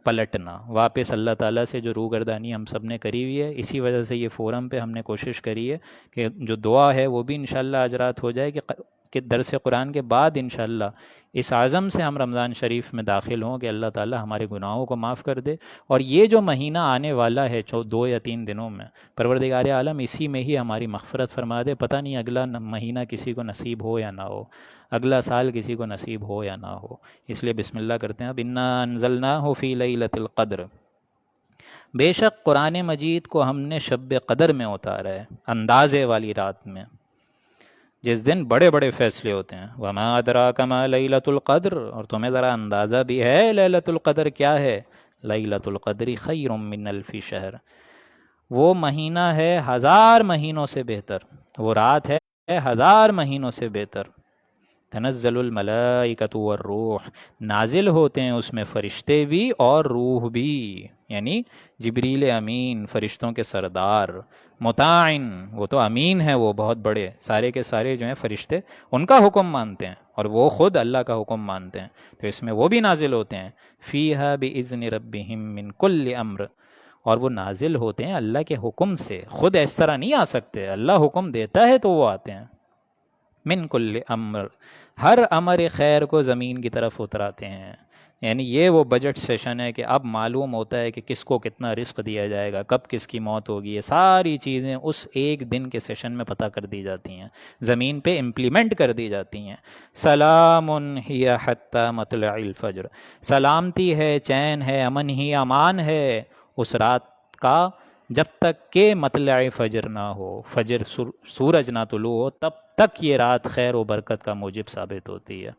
پلٹنا، واپس اللہ تعالیٰ سے جو روگردانی ہم سب نے کری ہوئی ہے۔ اسی وجہ سے یہ فورم پہ ہم نے کوشش کری ہے کہ جو دعا ہے وہ بھی انشاءاللہ آج رات ہو جائے کہ درس قرآن کے بعد انشاءاللہ اس عزم سے ہم رمضان شریف میں داخل ہوں کہ اللہ تعالیٰ ہمارے گناہوں کو معاف کر دے، اور یہ جو مہینہ آنے والا ہے 2 یا 3 دنوں میں، پروردگار عالم اسی میں ہی ہماری مغفرت فرما دے، پتہ نہیں اگلا مہینہ کسی کو نصیب ہو یا نہ ہو، اگلا سال کسی کو نصیب ہو یا نہ ہو۔ اس لیے بسم اللہ کرتے ہیں۔ اب انا انزلناہ فی لیلۃ القدر، بے شک قرآن مجید کو ہم نے شب قدر میں اتارا ہے، اندازے والی رات میں، جس دن بڑے بڑے فیصلے ہوتے ہیں۔ وما ادراک ما لیلۃ القدر، اور تمہیں ذرا اندازہ بھی ہے لیلۃ القدر کیا ہے؟ لیلۃ القدر خیر من الف شہر، وہ مہینہ ہے 1000 مہینوں سے بہتر، وہ رات ہے 1000 مہینوں سے بہتر۔ تنزل الملائکۃ والروح، نازل ہوتے ہیں اس میں فرشتے بھی اور روح بھی، یعنی جبریل امین فرشتوں کے سردار، مطاعن، وہ تو امین ہے، وہ بہت بڑے، سارے کے سارے جو ہیں فرشتے ان کا حکم مانتے ہیں اور وہ خود اللہ کا حکم مانتے ہیں، تو اس میں وہ بھی نازل ہوتے ہیں۔ فیہا باذن ربہم من کل امر، اور وہ نازل ہوتے ہیں اللہ کے حکم سے، خود اس طرح نہیں آ سکتے، اللہ حکم دیتا ہے تو وہ آتے ہیں۔ من کل امر، ہر امر خیر کو زمین کی طرف اتراتے ہیں، یعنی یہ وہ بجٹ سیشن ہے کہ اب معلوم ہوتا ہے کہ کس کو کتنا رزق دیا جائے گا، کب کس کی موت ہوگی، یہ ساری چیزیں اس ایک دن کے سیشن میں پتہ کر دی جاتی ہیں، زمین پہ امپلیمنٹ کر دی جاتی ہیں۔ سلام ہی حتی مطلع الفجر، سلامتی ہے، چین ہے، امن ہی امان ہے اس رات کا جب تک کہ مطلع فجر نہ ہو، فجر سورج نہ طلوع ہو، تب تک یہ رات خیر و برکت کا موجب ثابت ہوتی ہے۔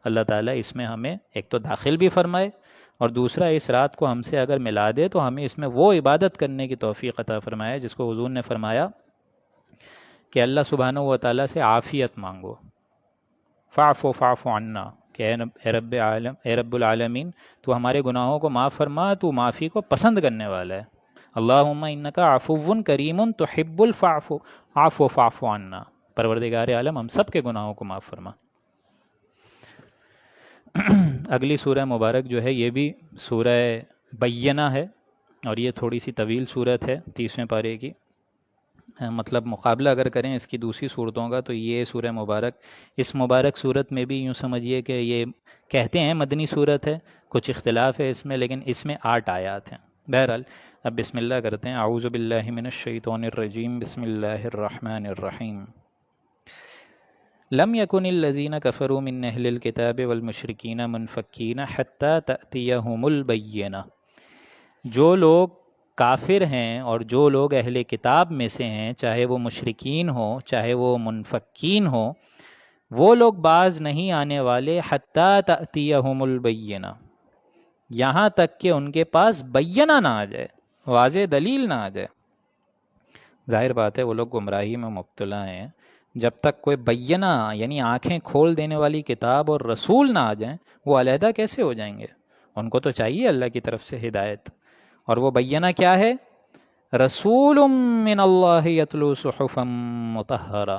اللہ تعالیٰ اس میں ہمیں ایک تو داخل بھی فرمائے، اور دوسرا اس رات کو ہم سے اگر ملا دے تو ہمیں اس میں وہ عبادت کرنے کی توفیق عطا فرمائے جس کو حضور نے فرمایا کہ اللہ سبحانہ و تعالیٰ سے عافیت مانگو، فاعف عنا، کہ اے رب العالمین تو ہمارے گناہوں کو معاف فرما، تو معافی کو پسند کرنے والا ہے۔ اللہم انکا عفو کریم تحب العفو فاعف عنا، پروردگار عالم ہم سب کے گناہوں کو معاف فرما۔ اگلی سورہ مبارک جو ہے یہ بھی سورہ بینہ ہے، اور یہ تھوڑی سی طویل صورت ہے، 30ویں پارے کی، مطلب مقابلہ اگر کریں اس کی دوسری صورتوں کا تو یہ سورہ مبارک، اس مبارک صورت میں بھی یوں سمجھیے کہ یہ کہتے ہیں مدنی صورت ہے، کچھ اختلاف ہے اس میں، لیکن اس میں 8 آیات ہیں۔ بہرحال اب بسم اللہ کرتے ہیں۔ اعوذ باللہ من الشیطان الرجیم، بسم اللہ الرحمن الرحیم۔ لم یکن الذین کفروا من اہل الکتاب والمشرکین منفکین حتی تأتیہم البینہ، جو لوگ کافر ہیں اور جو لوگ اہل کتاب میں سے ہیں، چاہے وہ مشرکین ہوں چاہے وہ منفکین ہوں، وہ لوگ باز نہیں آنے والے حتی تأتیہم البینہ، یہاں تک کہ ان کے پاس بینہ نہ آ جائے، واضح دلیل نہ آ جائے۔ ظاہر بات ہے وہ لوگ گمراہی میں مبتلا ہیں، جب تک کوئی بینہ یعنی آنکھیں کھول دینے والی کتاب اور رسول نہ آ جائیں وہ علیحدہ کیسے ہو جائیں گے؟ ان کو تو چاہیے اللہ کی طرف سے ہدایت. اور وہ بینہ کیا ہے؟ رسول من اللہ یتلو صحفا مطہرہ،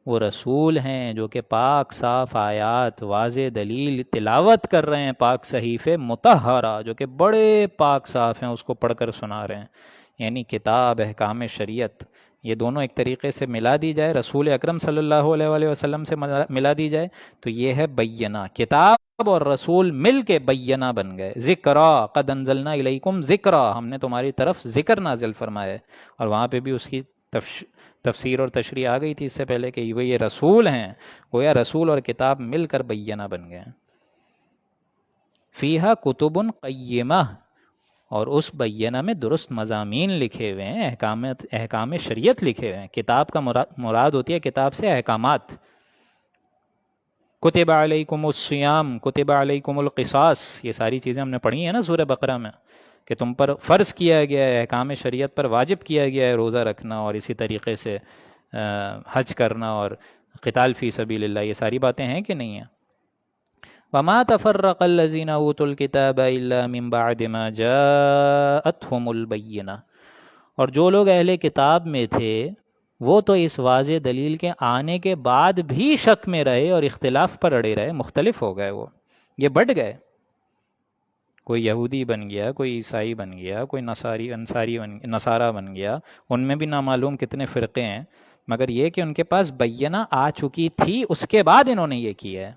وہ رسول ہیں جو کہ پاک صاف آیات واضح دلیل تلاوت کر رہے ہیں پاک صحیفے مطہرہ جو کہ بڑے پاک صاف ہیں، اس کو پڑھ کر سنا رہے ہیں. یعنی کتاب، احکام شریعت، یہ دونوں ایک طریقے سے ملا دی جائے، رسول اکرم صلی اللہ علیہ وآلہ وسلم سے ملا دی جائے تو یہ ہے بینہ. کتاب اور رسول مل کے بینہ بن گئے. ذکرا قد انزلنا الیکم ذکرا، ہم نے تمہاری طرف ذکر نازل فرمایا ہے. اور وہاں پہ بھی اس کی تفسیر اور تشریح آ گئی تھی اس سے پہلے کہ وہ یہ رسول ہیں، گویا رسول اور کتاب مل کر بینہ بن گئے. فیہا کتب قیمہ، اور اس بینہ میں درست مضامین لکھے ہوئے ہیں، احکام شریعت لکھے ہوئے ہیں. کتاب کا مراد ہوتی ہے کتاب سے احکامات. کتب علیکم الصیام، کتب علیکم القصاص، یہ ساری چیزیں ہم نے پڑھی ہیں نا سورہ بقرہ میں، کہ تم پر فرض کیا گیا ہے، احکام شریعت پر واجب کیا گیا ہے روزہ رکھنا، اور اسی طریقے سے حج کرنا اور قتال فی سبیل اللہ. یہ ساری باتیں ہیں کہ نہیں ہیں؟ وما تفرق الذين اوتوا الكتاب الا من بعد ما جاءتهم البینہ، اور جو لوگ اہل کتاب میں تھے وہ تو اس واضح دلیل کے آنے کے بعد بھی شک میں رہے اور اختلاف پر اڑے رہے، مختلف ہو گئے، وہ یہ بٹ گئے. کوئی یہودی بن گیا، کوئی عیسائی بن گیا، کوئی نصارہ بن گیا، ان میں بھی نامعلوم کتنے فرقے ہیں، مگر یہ کہ ان کے پاس بینہ آ چکی تھی، اس کے بعد انہوں نے یہ کیا ہے.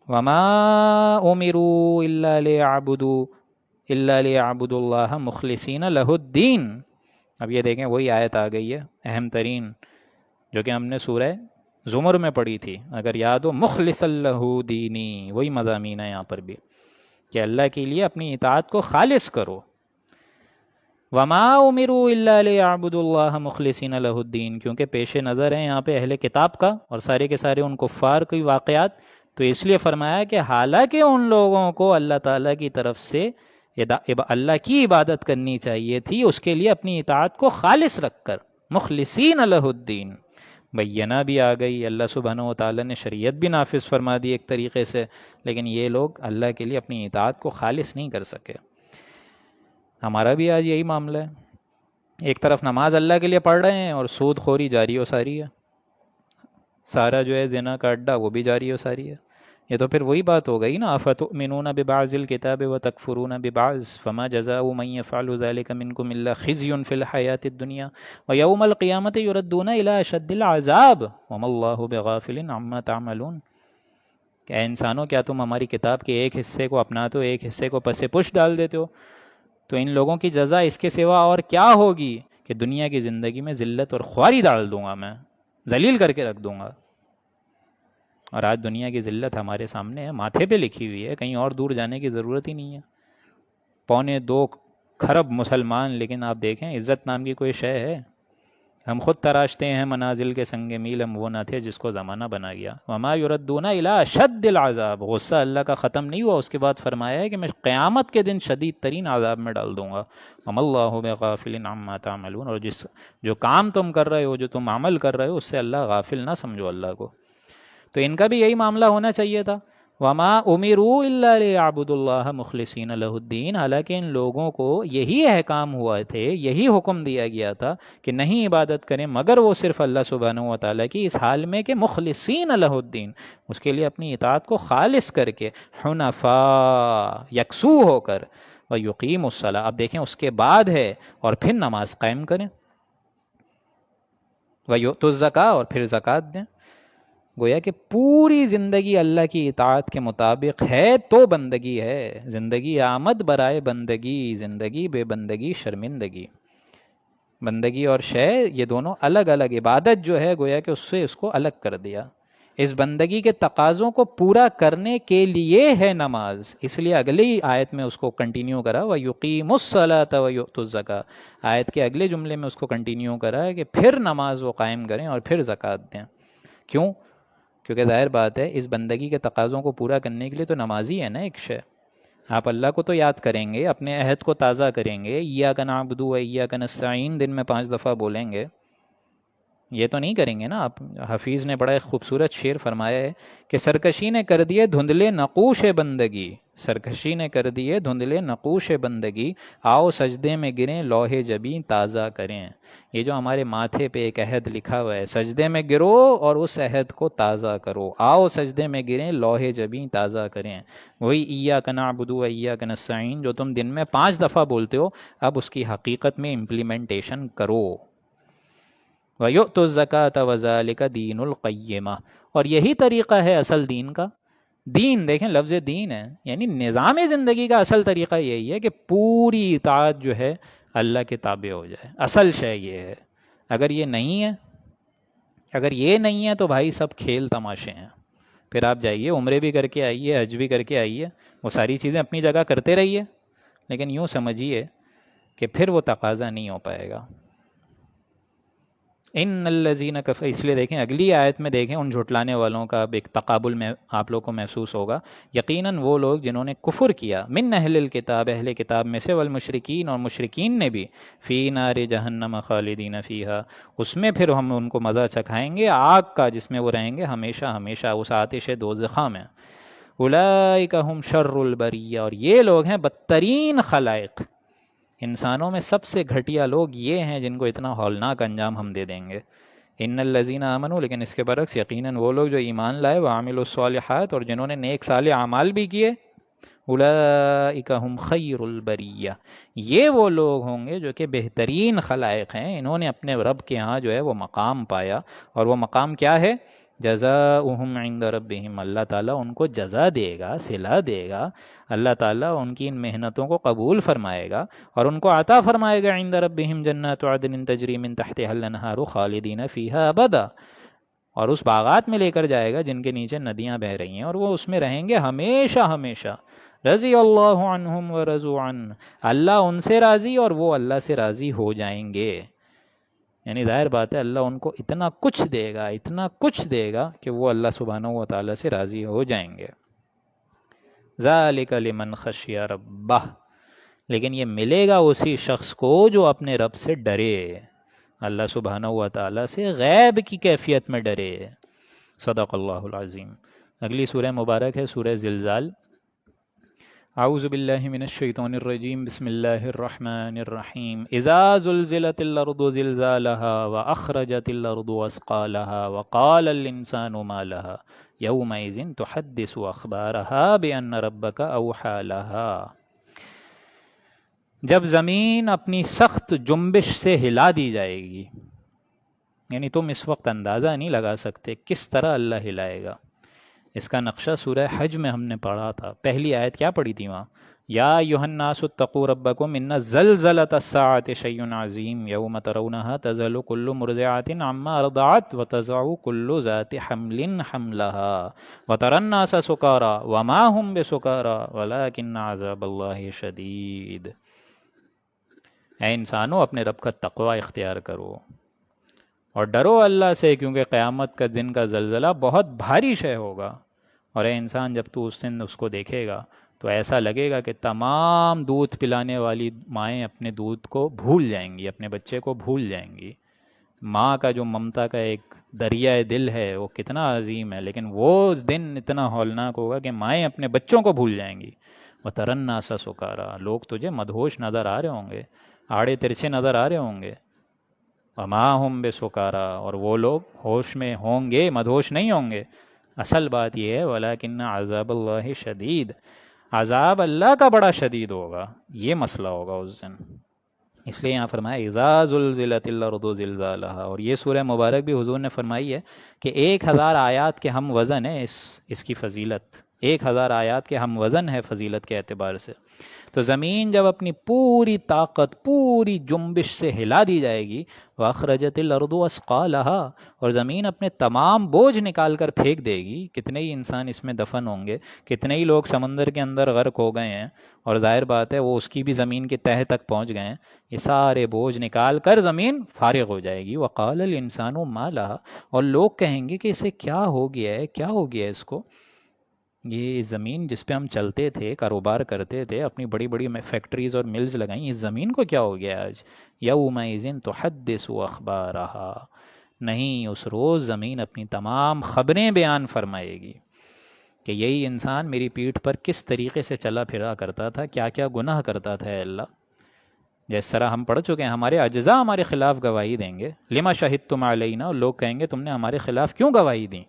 وما امروا الا ليعبدوا اللہ مخلصین لہ الدین. اب یہ دیکھیں وہی آیت آ گئی ہے اہم ترین جو کہ ہم نے سورہ زمر میں پڑھی تھی، اگر یاد ہو، مخلص لہ دینی، وہی مضامین ہے یہاں پر بھی کہ اللہ کے لیے اپنی اطاعت کو خالص کرو. وما امروا الا ليعبدوا اللہ مخلصین لہ الدین، کیونکہ پیش نظر ہے یہاں پہ اہل کتاب کا اور سارے کے سارے ان کفار کے واقعات، تو اس لیے فرمایا کہ حالانکہ ان لوگوں کو اللہ تعالیٰ کی طرف سے اللہ کی عبادت کرنی چاہیے تھی، اس کے لیے اپنی اطاعت کو خالص رکھ کر مخلصین لہ الدین. بینہ بھی آ گئی، اللہ سبحانہ و تعالیٰ نے شریعت بھی نافذ فرما دی ایک طریقے سے، لیکن یہ لوگ اللہ کے لیے اپنی اطاعت کو خالص نہیں کر سکے. ہمارا بھی آج یہی معاملہ ہے، ایک طرف نماز اللہ کے لیے پڑھ رہے ہیں اور سود خوری جاری و ساری ہے، سارا جو ہے زنا کا اڈا وہ بھی جاری و ساری ہے. یہ تو پھر وہی بات ہو گئی نا، افتؤمنون ببعض الکتاب وتکفرون ببعض فما جزاء من يفعل ذلك منكم الا خزي في الحیاة الدنیا ویوم القیامة يردون الى اشد العذاب وما اللہ بغافل عما تعملون. کہ اے انسانوں، کیا تم ہماری کتاب کے ایک حصے کو اپناتے ہو، ایک حصے کو پس پش ڈال دیتے ہو؟ تو ان لوگوں کی جزا اس کے سوا اور کیا ہوگی کہ دنیا کی زندگی میں ذلت اور خواری ڈال دوں گا، میں ذلیل کر کے رکھ دوں گا. اور آج دنیا کی ذلت ہمارے سامنے ہے، ماتھے پہ لکھی ہوئی ہے، کہیں اور دور جانے کی ضرورت ہی نہیں ہے. 2.25 کھرب مسلمان، لیکن آپ دیکھیں عزت نام کی کوئی شے ہے؟ ہم خود تراشتے ہیں منازل کے سنگ میل، ہم وہ نہ تھے جس کو زمانہ بنا گیا. وما یردون الی اشد العذاب، غصہ اللہ کا ختم نہیں ہوا، اس کے بعد فرمایا ہے کہ میں قیامت کے دن شدید ترین عذاب میں ڈال دوں گا. وما اللہ بغافل عما تعملون، اور جو کام تم کر رہے ہو، جو تم عمل کر رہے ہو، اس سے اللہ غافل نہ سمجھو اللہ کو. تو ان کا بھی یہی معاملہ ہونا چاہیے تھا. وما امروا الا ليعبدوا اللہ مخلصین لہ الدین، حالانکہ ان لوگوں کو یہی احکام ہوا تھے، یہی حکم دیا گیا تھا کہ نہیں عبادت کریں مگر وہ صرف اللہ سبحانہ و تعالیٰ کی، اس حال میں کہ مخلصین لہ الدین، اس کے لیے اپنی اطاعت کو خالص کر کے، حنفاء، یکسو ہو کر، ویقیموا الصلاۃ. اب دیکھیں اس کے بعد ہے اور پھر نماز قائم کریں، ویؤتوا الزکاۃ، اور پھر زکوٰۃ دیں. گویا کہ پوری زندگی اللہ کی اطاعت کے مطابق ہے تو بندگی ہے. زندگی آمد برائے بندگی، زندگی بے بندگی شرمندگی. بندگی اور شے یہ دونوں الگ الگ، عبادت جو ہے گویا کہ اس سے اس کو الگ کر دیا. اس بندگی کے تقاضوں کو پورا کرنے کے لیے ہے نماز، اس لیے اگلی آیت میں اس کو کنٹینیو کرا وَيُقِيمُ الصَّلَاةَ وَيُؤْتُ الزَّكَاةَ. آیت کے اگلے جملے میں اس کو کنٹینیو کرا ہے کہ پھر نماز وہ قائم کریں اور پھر زکوٰۃ دیں. کیوں؟ کیونکہ ظاہر بات ہے اس بندگی کے تقاضوں کو پورا کرنے کے لیے تو نمازی ہے نا ایک شے. آپ اللہ کو تو یاد کریں گے، اپنے عہد کو تازہ کریں گے، ایاک نعبد و ایاک نستعین دن میں 5 دفعہ بولیں گے، یہ تو نہیں کریں گے نا آپ. حفیظ نے بڑا ایک خوبصورت شعر فرمایا ہے کہ سرکشی نے کر دیے دھندلے نقوش بندگی، سرکشی نے کر دیے دھندلے نقوش بندگی، آؤ سجدے میں گریں لوح جبیں تازہ کریں. یہ جو ہمارے ماتھے پہ ایک عہد لکھا ہوا ہے، سجدے میں گرو اور اس عہد کو تازہ کرو، آؤ سجدے میں گریں لوح جبیں تازہ کریں. وہی ایاک نعبد و ایاک نستعین جو تم دن میں 5 دفعہ بولتے ہو، اب اس کی حقیقت میں امپلیمنٹیشن کرو. وَيُؤْتُ الزَّكَاةَ وَذَلِكَ دِينُ الْقَيِّمَةِ، اور یہی طریقہ ہے اصل دین کا. دین دیکھیں لفظ دین ہے، یعنی نظام زندگی کا اصل طریقہ یہی ہے کہ پوری اطاعت جو ہے اللہ کے تابع ہو جائے. اصل شے یہ ہے. اگر یہ نہیں ہے، اگر یہ نہیں ہے تو بھائی سب کھیل تماشے ہیں. پھر آپ جائیے عمرے بھی کر کے آئیے، حج بھی کر کے آئیے، وہ ساری چیزیں اپنی جگہ کرتے رہیے، لیکن یوں سمجھیے کہ پھر وہ تقاضا نہیں ہو پائے گا. ان الذین کفروا، اس لیے دیکھیں اگلی آیت میں دیکھیں ان جھٹلانے والوں کا ایک تقابل میں آپ لوگ کو محسوس ہوگا. یقیناً وہ لوگ جنہوں نے کفر کیا، من اہل الکتاب، اہل کتاب میں سے، والمشرکین، اور مشرکین نے بھی، فی نار جہنم خالدین فیہا، اس میں پھر ہم ان کو مزہ چکھائیں گے آگ کا جس میں وہ رہیں گے ہمیشہ ہمیشہ، اس آتش دوزخہ میں. اولئک ہم شر البریہ، اور یہ لوگ ہیں بدترین خلائق. انسانوں میں سب سے گھٹیا لوگ یہ ہیں جن کو اتنا ہولناک انجام ہم دے دیں گے. ان الذین آمنوا، لیکن اس کے برعکس یقیناً وہ لوگ جو ایمان لائے، وعملوا الصالحات، اور جنہوں نے نیک صالح اعمال بھی کیے، اولئک ہم خیر البریہ، یہ وہ لوگ ہوں گے جو کہ بہترین خلائق ہیں. انہوں نے اپنے رب کے ہاں جو ہے وہ مقام پایا، اور وہ مقام کیا ہے؟ جزاؤہم عند ربہم، اللہ تعالیٰ ان کو جزا دے گا، صلہ دے گا. اللہ تعالیٰ ان کی ان محنتوں کو قبول فرمائے گا اور ان کو عطا فرمائے گا عند ربہم جنات عدن تجری من تحتها الانہار خالدین فیہا ابدا، اور اس باغات میں لے کر جائے گا جن کے نیچے ندیاں بہہ رہی ہیں، اور وہ اس میں رہیں گے ہمیشہ ہمیشہ. رضی اللہ عنہم ورضوا عنہ، اللہ ان سے راضی اور وہ اللہ سے راضی ہو جائیں گے. یعنی ظاہر بات ہے اللہ ان کو اتنا کچھ دے گا، اتنا کچھ دے گا کہ وہ اللہ سبحانہ و تعالیٰ سے راضی ہو جائیں گے. ذالک لمن خشی ربہ، لیکن یہ ملے گا اسی شخص کو جو اپنے رب سے ڈرے، اللہ سبحانہ و تعالیٰ سے غیب کی کیفیت میں ڈرے. صدق اللہ العظیم. اگلی سورہ مبارک ہے سورہ زلزال. اعوذ باللہ من الشیطان الرجیم، بسم اللہ الرحمن الرحیم. اذا زلزلت الارض زلزالها واخرجت الارض اثقالها وقال الانسان ما لها یومئذ تحدث اخبارها بان ربک اوحى لها. جب زمین اپنی سخت جنبش سے ہلا دی جائے گی، یعنی تم اس وقت اندازہ نہیں لگا سکتے کس طرح اللہ ہلائے گا. اس کا نقشہ سورہ حج میں ہم نے پڑھا تھا. پہلی آیت کیا پڑھی تھی وہاں؟ یا ایھا الناس اتقوا ربکم ان زلزلۃ الساعۃ شیء عظیم یوم ترونها تذہل کل مرضعۃ عما ارضعت وتضع کل ذات حمل حملها وترى الناس سکارى وما هم بسکارى ولکن عذاب اللہ شدید. اے انسانوں اپنے رب کا تقوی اختیار کرو اور ڈرو اللہ سے، کیونکہ قیامت کا دن کا زلزلہ بہت بھاری شے ہوگا. اور اے انسان جب تو اس دن اس کو دیکھے گا تو ایسا لگے گا کہ تمام دودھ پلانے والی مائیں اپنے دودھ کو بھول جائیں گی، اپنے بچے کو بھول جائیں گی. ماں کا جو ممتا کا ایک دریائے دل ہے وہ کتنا عظیم ہے، لیکن وہ دن اتنا ہولناک ہوگا کہ مائیں اپنے بچوں کو بھول جائیں گی. وَتَرَى النَّاسَ سُكَارَىٰ، لوگ تجھے مدہوش نظر آ رہے ہوں گے، آڑے ترچھے نظر آ رہے ہوں گے. وما ہم بسکارا، اور وہ لوگ ہوش میں ہوں گے، مدہوش نہیں ہوں گے. اصل بات یہ ہے ولیکن عذاب اللہ شدید، عذاب اللہ کا بڑا شدید ہوگا. یہ مسئلہ ہوگا اس دن. اس لیے یہاں فرمایا اذا زلزلت الارض زلزالها، اور یہ سورہ مبارک بھی حضور نے فرمائی ہے کہ 1000 آیات کے ہم وزن ہے اس کی فضیلت، 1000 آیات کے ہم وزن ہے فضیلت کے اعتبار سے. تو زمین جب اپنی پوری طاقت، پوری جنبش سے ہلا دی جائے گی، وَأَخْرَجَتِ الْأَرْضُ أَثْقَالَهَا، اور زمین اپنے تمام بوجھ نکال کر پھینک دے گی. کتنے ہی انسان اس میں دفن ہوں گے، کتنے ہی لوگ سمندر کے اندر غرق ہو گئے ہیں، اور ظاہر بات ہے وہ اس کی بھی زمین کے تہہ تک پہنچ گئے ہیں. یہ سارے بوجھ نکال کر زمین فارغ ہو جائے گی. وَقَالَ الْإِنسَانُ مَا لَهَا، اور لوگ کہیں گے کہ اسے کیا ہو گیا ہے، کیا ہو گیا ہے اس کو. یہ زمین جس پہ ہم چلتے تھے، کاروبار کرتے تھے، اپنی بڑی بڑی فیکٹریز اور ملز لگائیں، اس زمین کو کیا ہو گیا آج؟ یومئذ تحدث اخبارها، نہیں، اس روز زمین اپنی تمام خبریں بیان فرمائے گی کہ یہی انسان میری پیٹھ پر کس طریقے سے چلا پھرا کرتا تھا، کیا کیا گناہ کرتا تھا اے اللہ۔ جس طرح ہم پڑھ چکے ہیں، ہمارے اجزاء ہمارے خلاف گواہی دیں گے، لما شہدتم علینا، اور لوگ کہیں گے تم نے ہمارے خلاف کیوں گواہی دی؟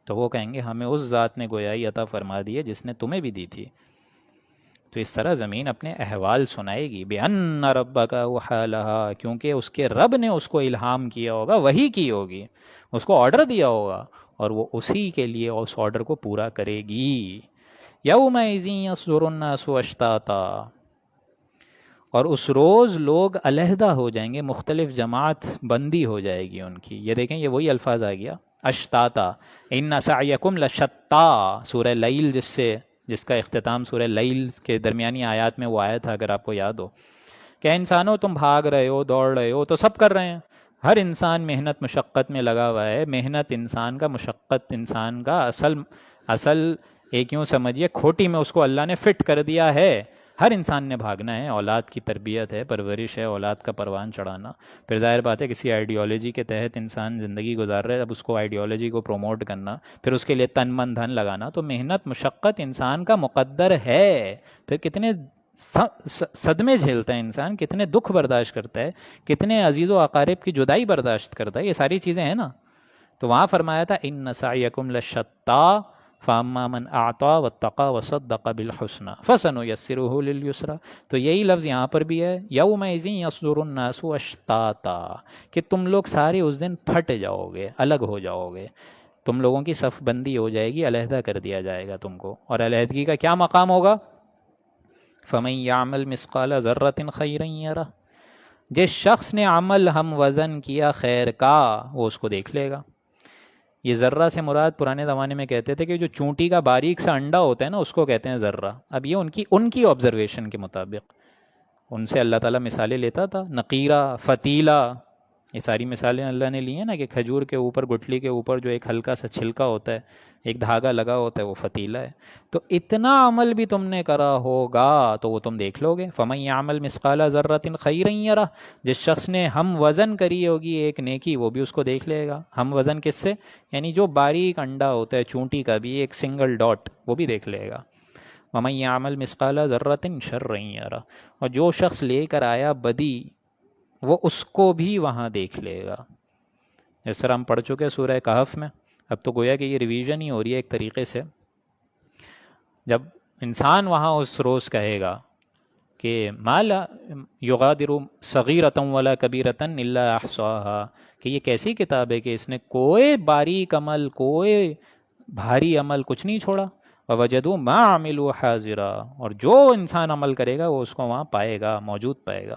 تو وہ کہیں گے ہمیں اس ذات نے گویائی عطا فرما دی ہے جس نے تمہیں بھی دی تھی۔ تو اس طرح زمین اپنے احوال سنائے گی، بِأَنَّ رَبَّكَ أَوْحَىٰ لَهَا، کیونکہ اس کے رب نے اس کو الہام کیا ہوگا، وحی کی ہوگی، اس کو آرڈر دیا ہوگا، اور وہ اسی کے لیے اس آرڈر کو پورا کرے گی۔ يَوْمَئِذٍ يَصْدُرُ النَّاسُ أَشْتَاتًا، اور اس روز لوگ علیحدہ ہو جائیں گے، مختلف جماعت بندی ہو جائے گی ان کی۔ یہ دیکھیں، یہ وہی الفاظ آ گیا، اشتاتا، ان سعیکم لشتا، سورہ لیل جس کا اختتام سورہ لیل کے درمیانی آیات میں وہ آیا تھا، اگر آپ کو یاد ہو، کہ انسانوں تم بھاگ رہے ہو، دوڑ رہے ہو، تو سب کر رہے ہیں، ہر انسان محنت مشقت میں لگا ہوا ہے۔ محنت انسان کا، مشقت انسان کا اصل ایک یوں سمجھیے کھوٹی میں اس کو اللہ نے فٹ کر دیا ہے۔ ہر انسان نے بھاگنا ہے، اولاد کی تربیت ہے، پرورش ہے، اولاد کا پروان چڑھانا۔ پھر ظاہر بات ہے کسی آئیڈیالوجی کے تحت انسان زندگی گزار رہا ہے، اب اس کو آئیڈیالوجی کو پروموٹ کرنا، پھر اس کے لیے تن من دھن لگانا، تو محنت مشقت انسان کا مقدر ہے۔ پھر کتنے صدمے جھیلتا ہے انسان، کتنے دکھ برداشت کرتا ہے، کتنے عزیز و اقارب کی جدائی برداشت کرتا ہے، یہ ساری چیزیں ہیں نا۔ تو وہاں فرمایا تھا ان سعیکم لشتا فاما من اعطا واتقا وصدق بالحسنى فسنيسره لليسرى۔ تو یہی لفظ یہاں پر بھی ہے، یومئذ یصدر الناس اشتاتا، کہ تم لوگ سارے اس دن پھٹ جاؤ گے، الگ ہو جاؤ گے، تم لوگوں کی صف بندی ہو جائے گی، علیحدہ کر دیا جائے گا تم کو۔ اور علیحدگی کا کیا مقام ہوگا؟ فمن يعمل مثقال ذرة خيرا يره، جس شخص نے عمل ہم وزن کیا خیر کا، وہ اس کو دیکھ لے گا۔ یہ ذرہ سے مراد پرانے زمانے میں کہتے تھے کہ جو چونٹی کا باریک سا انڈا ہوتا ہے نا، اس کو کہتے ہیں ذرہ۔ اب یہ ان کی آبزرویشن کے مطابق ان سے اللہ تعالیٰ مثالیں لیتا تھا، نقیرہ، فتیلہ، یہ ساری مثالیں اللہ نے لی ہیں نا، کہ کھجور کے اوپر، گٹھلی کے اوپر جو ایک ہلکا سا چھلکا ہوتا ہے، ایک دھاگا لگا ہوتا ہے، وہ فتیلہ ہے۔ تو اتنا عمل بھی تم نے کرا ہوگا تو وہ تم دیکھ لو گے۔ فمن یعمل مثقال ذرۃ خیرا یرہ، جس شخص نے ہم وزن کری ہوگی ایک نیکی، وہ بھی اس کو دیکھ لے گا۔ ہم وزن کس سے؟ یعنی جو باریک انڈا ہوتا ہے، چونٹی کا بھی ایک سنگل ڈاٹ، وہ بھی دیکھ لے گا۔ ومن یعمل مثقال ذرۃ شرا یرہ، اور جو شخص لے کر آیا بدی، وہ اس کو بھی وہاں دیکھ لے گا۔ جس طرح ہم پڑھ چکے سورہ کہف میں، اب تو گویا کہ یہ ریویژن ہی ہو رہی ہے ایک طریقے سے۔ جب انسان وہاں اس روز کہے گا کہ ما لا یغادر صغیرۃ ولا کبیرۃ الا احصاها، کہ یہ کیسی کتاب ہے کہ اس نے کوئی باریک عمل، کوئی بھاری عمل کچھ نہیں چھوڑا۔ ووجدوا ما عملوا حاضرا، اور جو انسان عمل کرے گا وہ اس کو وہاں پائے گا، موجود پائے گا۔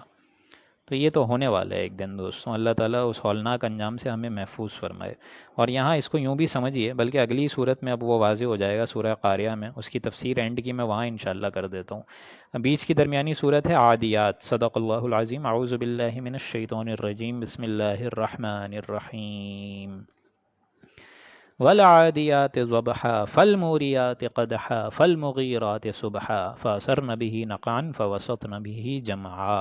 تو یہ تو ہونے والا ہے ایک دن دوستوں، اللہ تعالیٰ اس ہولناک انجام سے ہمیں محفوظ فرمائے۔ اور یہاں اس کو یوں بھی سمجھیے، بلکہ اگلی صورت میں اب وہ واضح ہو جائے گا، سورہ قاریہ میں، اس کی تفسیر اینڈ کی میں وہاں انشاءاللہ کر دیتا ہوں۔ بیچ کی درمیانی صورت ہے عادیات۔ صدق اللہ العظیم۔ اعوذ باللہ من الشیطان الرجیم، بسم اللہ الرحمن الرحیم۔ والعادیات ضبحا فالموریات قدحا فالمغیرات صبحا فاثرن به نقعا فوسطن به جمعا۔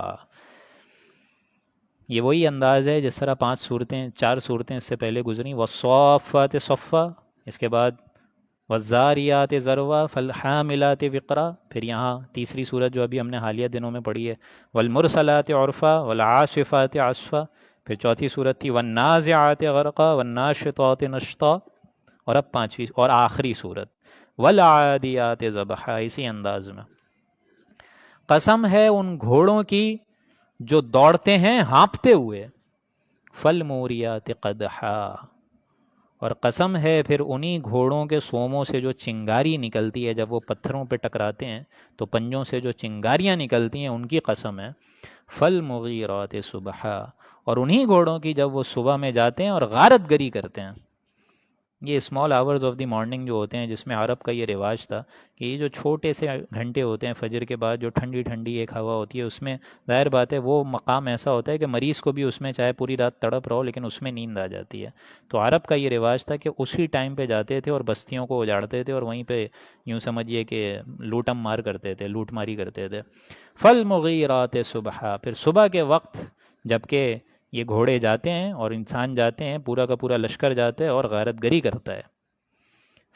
یہ وہی انداز ہے جس طرح 4 صورتیں اس سے پہلے گزری، والصافات صفا، اس کے بعد والزاریات ذروا فالحاملات وقرا، پھر یہاں تیسری صورت جو ابھی ہم نے حالیہ دنوں میں پڑھی ہے، والمرسلات عرفا والعاصفات عصفا، پھر چوتھی صورت تھی والنازعات غرقا والناشطات نشطا، اور اب 5ویں اور آخری صورت والعادیات ضبحا، اسی انداز میں۔ قسم ہے ان گھوڑوں کی جو دوڑتے ہیں ہانپتے ہوئے، فالموریات قدحا، اور قسم ہے پھر انہی گھوڑوں کے سوموں سے جو چنگاری نکلتی ہے، جب وہ پتھروں پہ ٹکراتے ہیں تو پنجوں سے جو چنگاریاں نکلتی ہیں، ان کی قسم ہے۔ فالمغیرات صبحا، اور انہی گھوڑوں کی جب وہ صبح میں جاتے ہیں اور غارت گری کرتے ہیں۔ یہ small hours of the morning جو ہوتے ہیں، جس میں عرب کا یہ رواج تھا کہ یہ جو چھوٹے سے گھنٹے ہوتے ہیں فجر کے بعد، جو ٹھنڈی ٹھنڈی ایک ہوا ہوتی ہے، اس میں ظاہر بات ہے وہ مقام ایسا ہوتا ہے کہ مریض کو بھی اس میں چاہے پوری رات تڑپ رہو لیکن اس میں نیند آ جاتی ہے۔ تو عرب کا یہ رواج تھا کہ اسی ٹائم پہ جاتے تھے اور بستیوں کو اجاڑتے تھے، اور وہیں پہ یوں سمجھیے کہ لوٹم مار کرتے تھے، لوٹ ماری کرتے تھے۔ فالمغیرات صبحا، پھر صبح کے وقت جبکہ یہ گھوڑے جاتے ہیں اور انسان جاتے ہیں، پورا کا پورا لشکر جاتا ہے اور غارت گری کرتا ہے.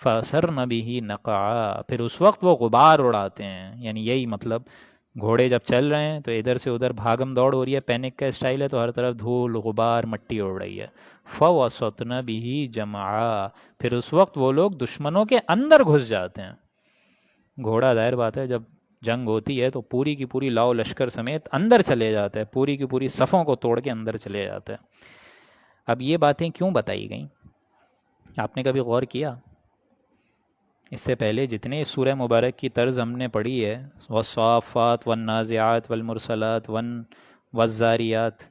فَأَثَرْنَ بِهِ نَقْعًا، پھر اس وقت وہ غبار اڑاتے ہیں. یعنی یہی مطلب، گھوڑے جب چل رہے ہیں تو ادھر سے ادھر بھاگم دوڑ ہو رہی ہے، پینک کا اسٹائل ہے، تو ہر طرف دھول غبار مٹی اڑ رہی ہے. فَوَسَطْنَ بِهِ جَمْعًا، پھر اس وقت وہ لوگ دشمنوں کے اندر گھس جاتے ہیں. گھوڑا ظاہر بات ہے جب جنگ ہوتی ہے تو پوری کی پوری لاؤ لشکر سمیت اندر چلے جاتا ہے، پوری کی پوری صفوں کو توڑ کے اندر چلے جاتا ہے. اب یہ باتیں کیوں بتائی گئیں؟ آپ نے کبھی غور کیا؟ اس سے پہلے جتنے سورہ مبارک کی طرز ہم نے پڑھی ہے، والصافات والنازعات والمرسلات والزاریات،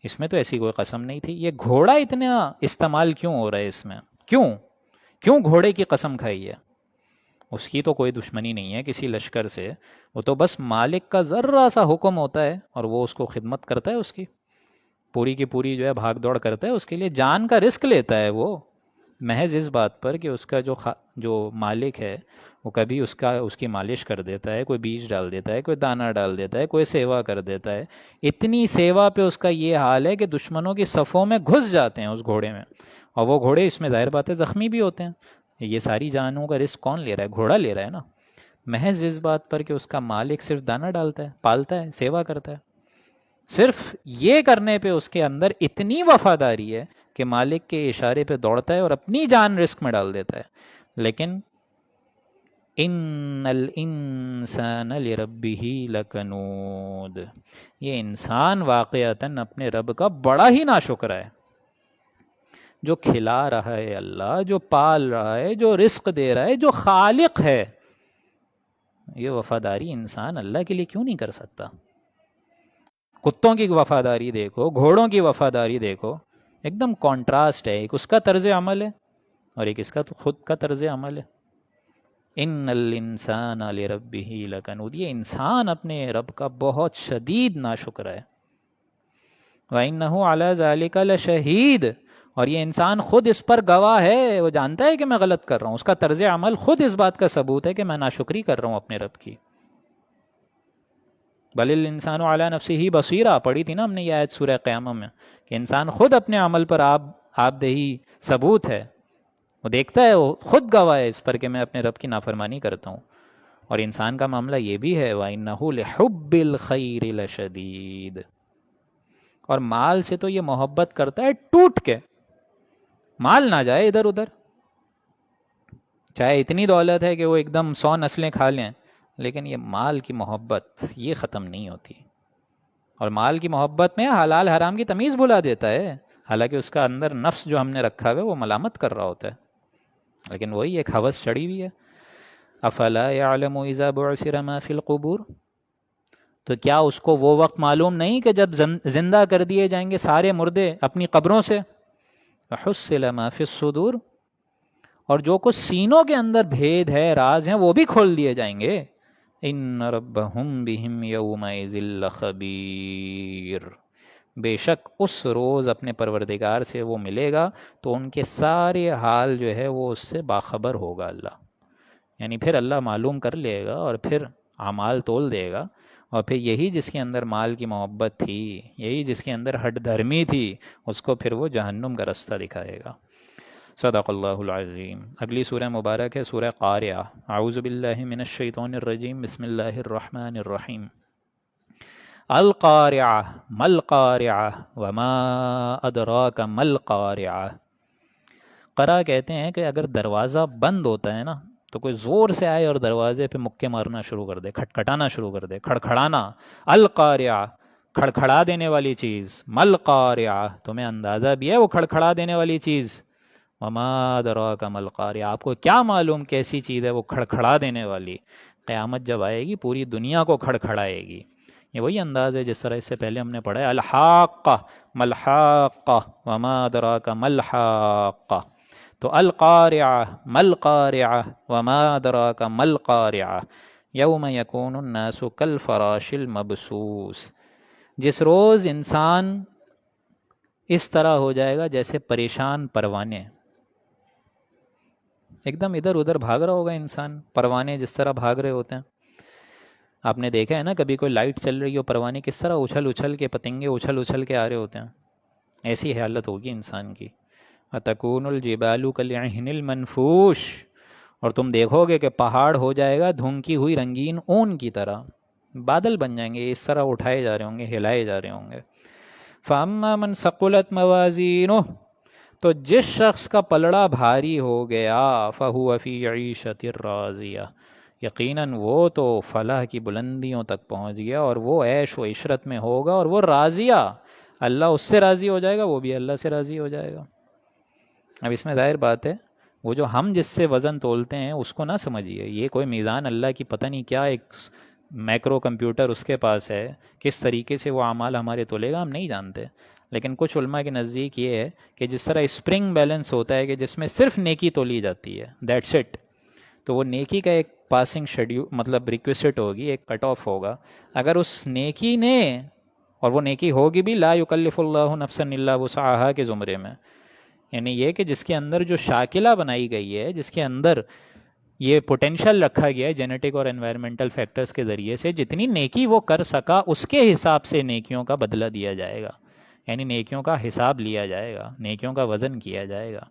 اس میں تو ایسی کوئی قسم نہیں تھی. یہ گھوڑا اتنا استعمال کیوں ہو رہا ہے اس میں؟ کیوں گھوڑے کی قسم کھائی ہے؟ اس کی تو کوئی دشمنی نہیں ہے کسی لشکر سے، وہ تو بس مالک کا ذرا سا حکم ہوتا ہے اور وہ اس کو خدمت کرتا ہے، اس کی پوری کی پوری جو ہے بھاگ دوڑ کرتا ہے، اس کے لیے جان کا رسک لیتا ہے وہ، محض اس بات پر کہ اس کا جو مالک ہے وہ کبھی اس کی مالش کر دیتا ہے، کوئی بیج ڈال دیتا ہے، کوئی دانہ ڈال دیتا ہے، کوئی سیوا کر دیتا ہے. اتنی سیوا پہ اس کا یہ حال ہے کہ دشمنوں کی صفوں میں گھس جاتے ہیں اس گھوڑے میں، اور وہ گھوڑے اس میں ظاہر بات ہے زخمی بھی ہوتے ہیں. یہ ساری جانوں کا رسک کون لے رہا ہے؟ گھوڑا لے رہا ہے نا، محض اس بات پر کہ اس کا مالک صرف دانہ ڈالتا ہے، پالتا ہے، سیوا کرتا ہے. صرف یہ کرنے پہ اس کے اندر اتنی وفاداری ہے کہ مالک کے اشارے پہ دوڑتا ہے اور اپنی جان رسک میں ڈال دیتا ہے. لیکن ان الانسان لربہ لکنود، یہ انسان واقعتاً اپنے رب کا بڑا ہی ناشکر ہے. جو کھلا رہا ہے اللہ، جو پال رہا ہے، جو رزق دے رہا ہے، جو خالق ہے، یہ وفاداری انسان اللہ کے لیے کیوں نہیں کر سکتا؟ کتوں کی وفاداری دیکھو، گھوڑوں کی وفاداری دیکھو، ایک دم کانٹراسٹ ہے. ایک اس کا طرز عمل ہے اور ایک اس کا خود کا طرز عمل ہے. ان الانسان لربہ لکنود، یہ انسان اپنے رب کا بہت شدید ناشکر ہے. وَإِنَّهُ عَلَى ذَلِكَ لَشَهِيدٌ، اور یہ انسان خود اس پر گواہ ہے، وہ جانتا ہے کہ میں غلط کر رہا ہوں، اس کا طرز عمل خود اس بات کا ثبوت ہے کہ میں ناشکری کر رہا ہوں اپنے رب کی. بل الانسان علی نفسہ بصیرہ، پڑھی تھی نا ہم نے یہ آیت سورہ قیامہ میں، کہ انسان خود اپنے عمل پر آپ دہی ثبوت ہے، وہ دیکھتا ہے، وہ خود گواہ ہے اس پر کہ میں اپنے رب کی نافرمانی کرتا ہوں. اور انسان کا معاملہ یہ بھی ہے وَإِنَّهُ لِحُبِّ الْخَيْرِ لَشَدِيدٌ، اور مال سے تو یہ محبت کرتا ہے ٹوٹ کے، مال نہ جائے ادھر ادھر، چاہے اتنی دولت ہے کہ وہ ایک دم 100 نسلیں کھا لیں، لیکن یہ مال کی محبت یہ ختم نہیں ہوتی. اور مال کی محبت میں حلال حرام کی تمیز بھلا دیتا ہے، حالانکہ اس کا اندر نفس جو ہم نے رکھا ہے وہ ملامت کر رہا ہوتا ہے، لیکن وہی ایک ہوس چڑھی ہوئی ہے. افلا يعلم اذا بعثر ما في القبور، تو کیا اس کو وہ وقت معلوم نہیں کہ جب زندہ کر دیے جائیں گے سارے مردے اپنی قبروں سے، وحصل ما في الصدور، اور جو کچھ سینوں کے اندر بھید ہے، راز ہیں، وہ بھی کھول دیے جائیں گے. ان ربهم بهم یومئذ لخبیر، بے شک اس روز اپنے پروردگار سے وہ ملے گا تو ان کے سارے حال جو ہے وہ اس سے باخبر ہوگا اللہ. یعنی پھر اللہ معلوم کر لے گا اور پھر اعمال تول دے گا، اور پھر یہی جس کے اندر مال کی محبت تھی، یہی جس کے اندر ہٹ دھرمی تھی، اس کو پھر وہ جہنم کا رستہ دکھائے گا. صدق اللہ العظیم. اگلی سورہ مبارک ہے سورہ قاریہ. اعوذ باللہ من الشیطان الرجیم، بسم اللہ الرحمن الرحیم. القارعہ مل قارعہ وما ادراک مل قارعہ. قرا کہتے ہیں کہ اگر دروازہ بند ہوتا ہے نا تو کوئی زور سے آئے اور دروازے پہ مکے مارنا شروع کر دے، کھٹکھٹانا شروع کر دے، کھڑکھڑانا. القارعہ کھڑکھڑا دینے والی چیز، مل قارعہ تمہیں اندازہ بھی ہے وہ کھڑکھڑا دینے والی چیز. وما ادراک مل قارعہ، آپ کو کیا معلوم کیسی چیز ہے وہ کھڑکھڑا دینے والی. قیامت جب آئے گی پوری دنیا کو کھڑکھڑائے گی. یہ وہی انداز ہے جس طرح اس سے پہلے ہم نے پڑھا ہے الحاقہ ملحاقہ وما ادراک ملحاقہ. تو القارعہ مل قارعہ وما ادراک مل قارعہ یوم یکون الناس کالفراش المبثوث، جس روز انسان اس طرح ہو جائے گا جیسے پریشان پروانے، ایک دم ادھر ادھر بھاگ رہا ہوگا انسان، پروانے جس طرح بھاگ رہے ہوتے ہیں. آپ نے دیکھا ہے نا کبھی کوئی لائٹ چل رہی ہو، پروانے کس طرح اچھل اچھل کے، پتنگے اچھل اچھل کے آ رہے ہوتے ہیں. ایسی حالت ہوگی انسان کی. وَتَكُونُ الْجِبَالُ كَالْعِهْنِ الْمَنْفُوشِ، اور تم دیکھو گے کہ پہاڑ ہو جائے گا دھنکی ہوئی رنگین اون کی طرح، بادل بن جائیں گے، اس طرح اٹھائے جا رہے ہوں گے، ہلائے جا رہے ہوں گے. فَأَمَّا مَنْ ثَقُلَتْ مَوَازِينُهُ، تو جس شخص کا پلڑا بھاری ہو گیا، فَهُوَ فِي عِيشَةٍ رَاضِيَةٍ، یقیناً وہ تو فلاح کی بلندیوں تک پہنچ گیا اور وہ عیش و عشرت میں ہوگا، اور وہ راضیہ، اللہ اس سے راضی ہو جائے گا، وہ بھی اللہ سے راضی ہو جائے گا. اب اس میں ظاہر بات ہے وہ جو ہم جس سے وزن تولتے ہیں اس کو نہ سمجھیے، یہ کوئی میزان اللہ کی پتہ نہیں کیا ایک میکرو کمپیوٹر اس کے پاس ہے، کس طریقے سے وہ اعمال ہمارے تولے گا ہم نہیں جانتے. لیکن کچھ علماء کے نزدیک یہ ہے کہ جس طرح اسپرنگ بیلنس ہوتا ہے کہ جس میں صرف نیکی تولی جاتی ہے، دیٹس اٹ، تو وہ نیکی کا ایک پاسنگ شیڈیول مطلب ریکویسٹ ہوگی، ایک کٹ آف ہوگا. اگر اس نیکی نے، اور وہ نیکی ہوگی بھی لا یکلف اللہ نفسا الا وسعها کے زمرے میں، یعنی یہ کہ جس کے اندر جو شاکلہ بنائی گئی ہے، جس کے اندر یہ پوٹینشل رکھا گیا ہے جینیٹک اور انوائرمنٹل فیکٹرز کے ذریعے سے، جتنی نیکی وہ کر سکا اس کے حساب سے نیکیوں کا بدلہ دیا جائے گا، یعنی نیکیوں کا حساب لیا جائے گا، نیکیوں کا وزن کیا جائے گا.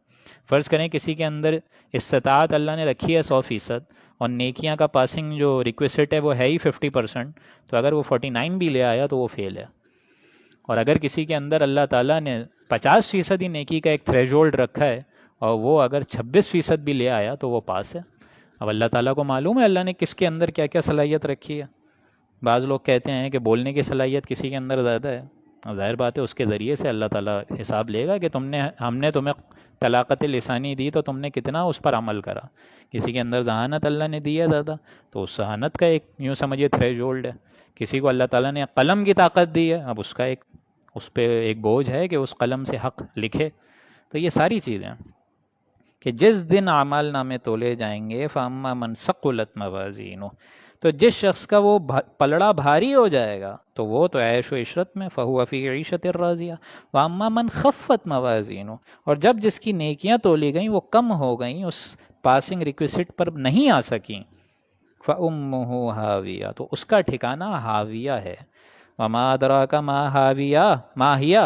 فرض کریں کسی کے اندر استطاعت اللہ نے رکھی ہے 100%، اور نیکیاں کا پاسنگ جو ریکویسٹ ہے وہ ہے ہی 50%، تو اگر وہ 49 بھی لے آیا تو وہ فیل ہے. اور اگر کسی کے اندر اللہ تعالیٰ نے 50% ہی نیکی کا ایک تھریش ہولڈ رکھا ہے اور وہ اگر 26% بھی لے آیا تو وہ پاس ہے. اب اللہ تعالیٰ کو معلوم ہے اللہ نے کس کے اندر کیا کیا صلاحیت رکھی ہے. بعض لوگ کہتے ہیں کہ بولنے کی صلاحیت کسی کے اندر زیادہ ہے، ظاہر بات ہے اس کے ذریعے سے اللہ تعالیٰ حساب لے گا کہ ہم نے تمہیں طلاقت لسانی دی تو تم نے کتنا اس پر عمل کرا. کسی کے اندر ذہانت اللہ نے دی ہے زیادہ، تو اس ذہانت کا ایک یوں سمجھیے تھریش ہولڈ ہے. کسی کو اللہ تعالیٰ نے قلم کی طاقت دی ہے، اب اس پہ ایک بوجھ ہے کہ اس قلم سے حق لکھے. تو یہ ساری چیزیں کہ جس دن اعمال نامے تولے جائیں گے، فَأَمَّا مَنْ ثَقُلَتْ مَوَازِينُهُ، تو جس شخص کا وہ پلڑا بھاری ہو جائے گا تو وہ تو عیش و عشرت میں، فَهُوَ فِي عِيشَةٍ رَاضِيَةٍ. وَأَمَّا مَنْ خَفَّتْ مَوَازِينُهُ، اور جب جس کی نیکیاں تولی گئیں وہ کم ہو گئیں، اس پاسنگ ریکویسٹ پر نہیں آ سکیں، فَأُمُّهُ هَاوِيَةٌ، تو اس کا ٹھکانہ ہاویہ ہے. وَمَا أَدْرَاكَ مَا هَاوِيَةٌ، ما ہِيَ،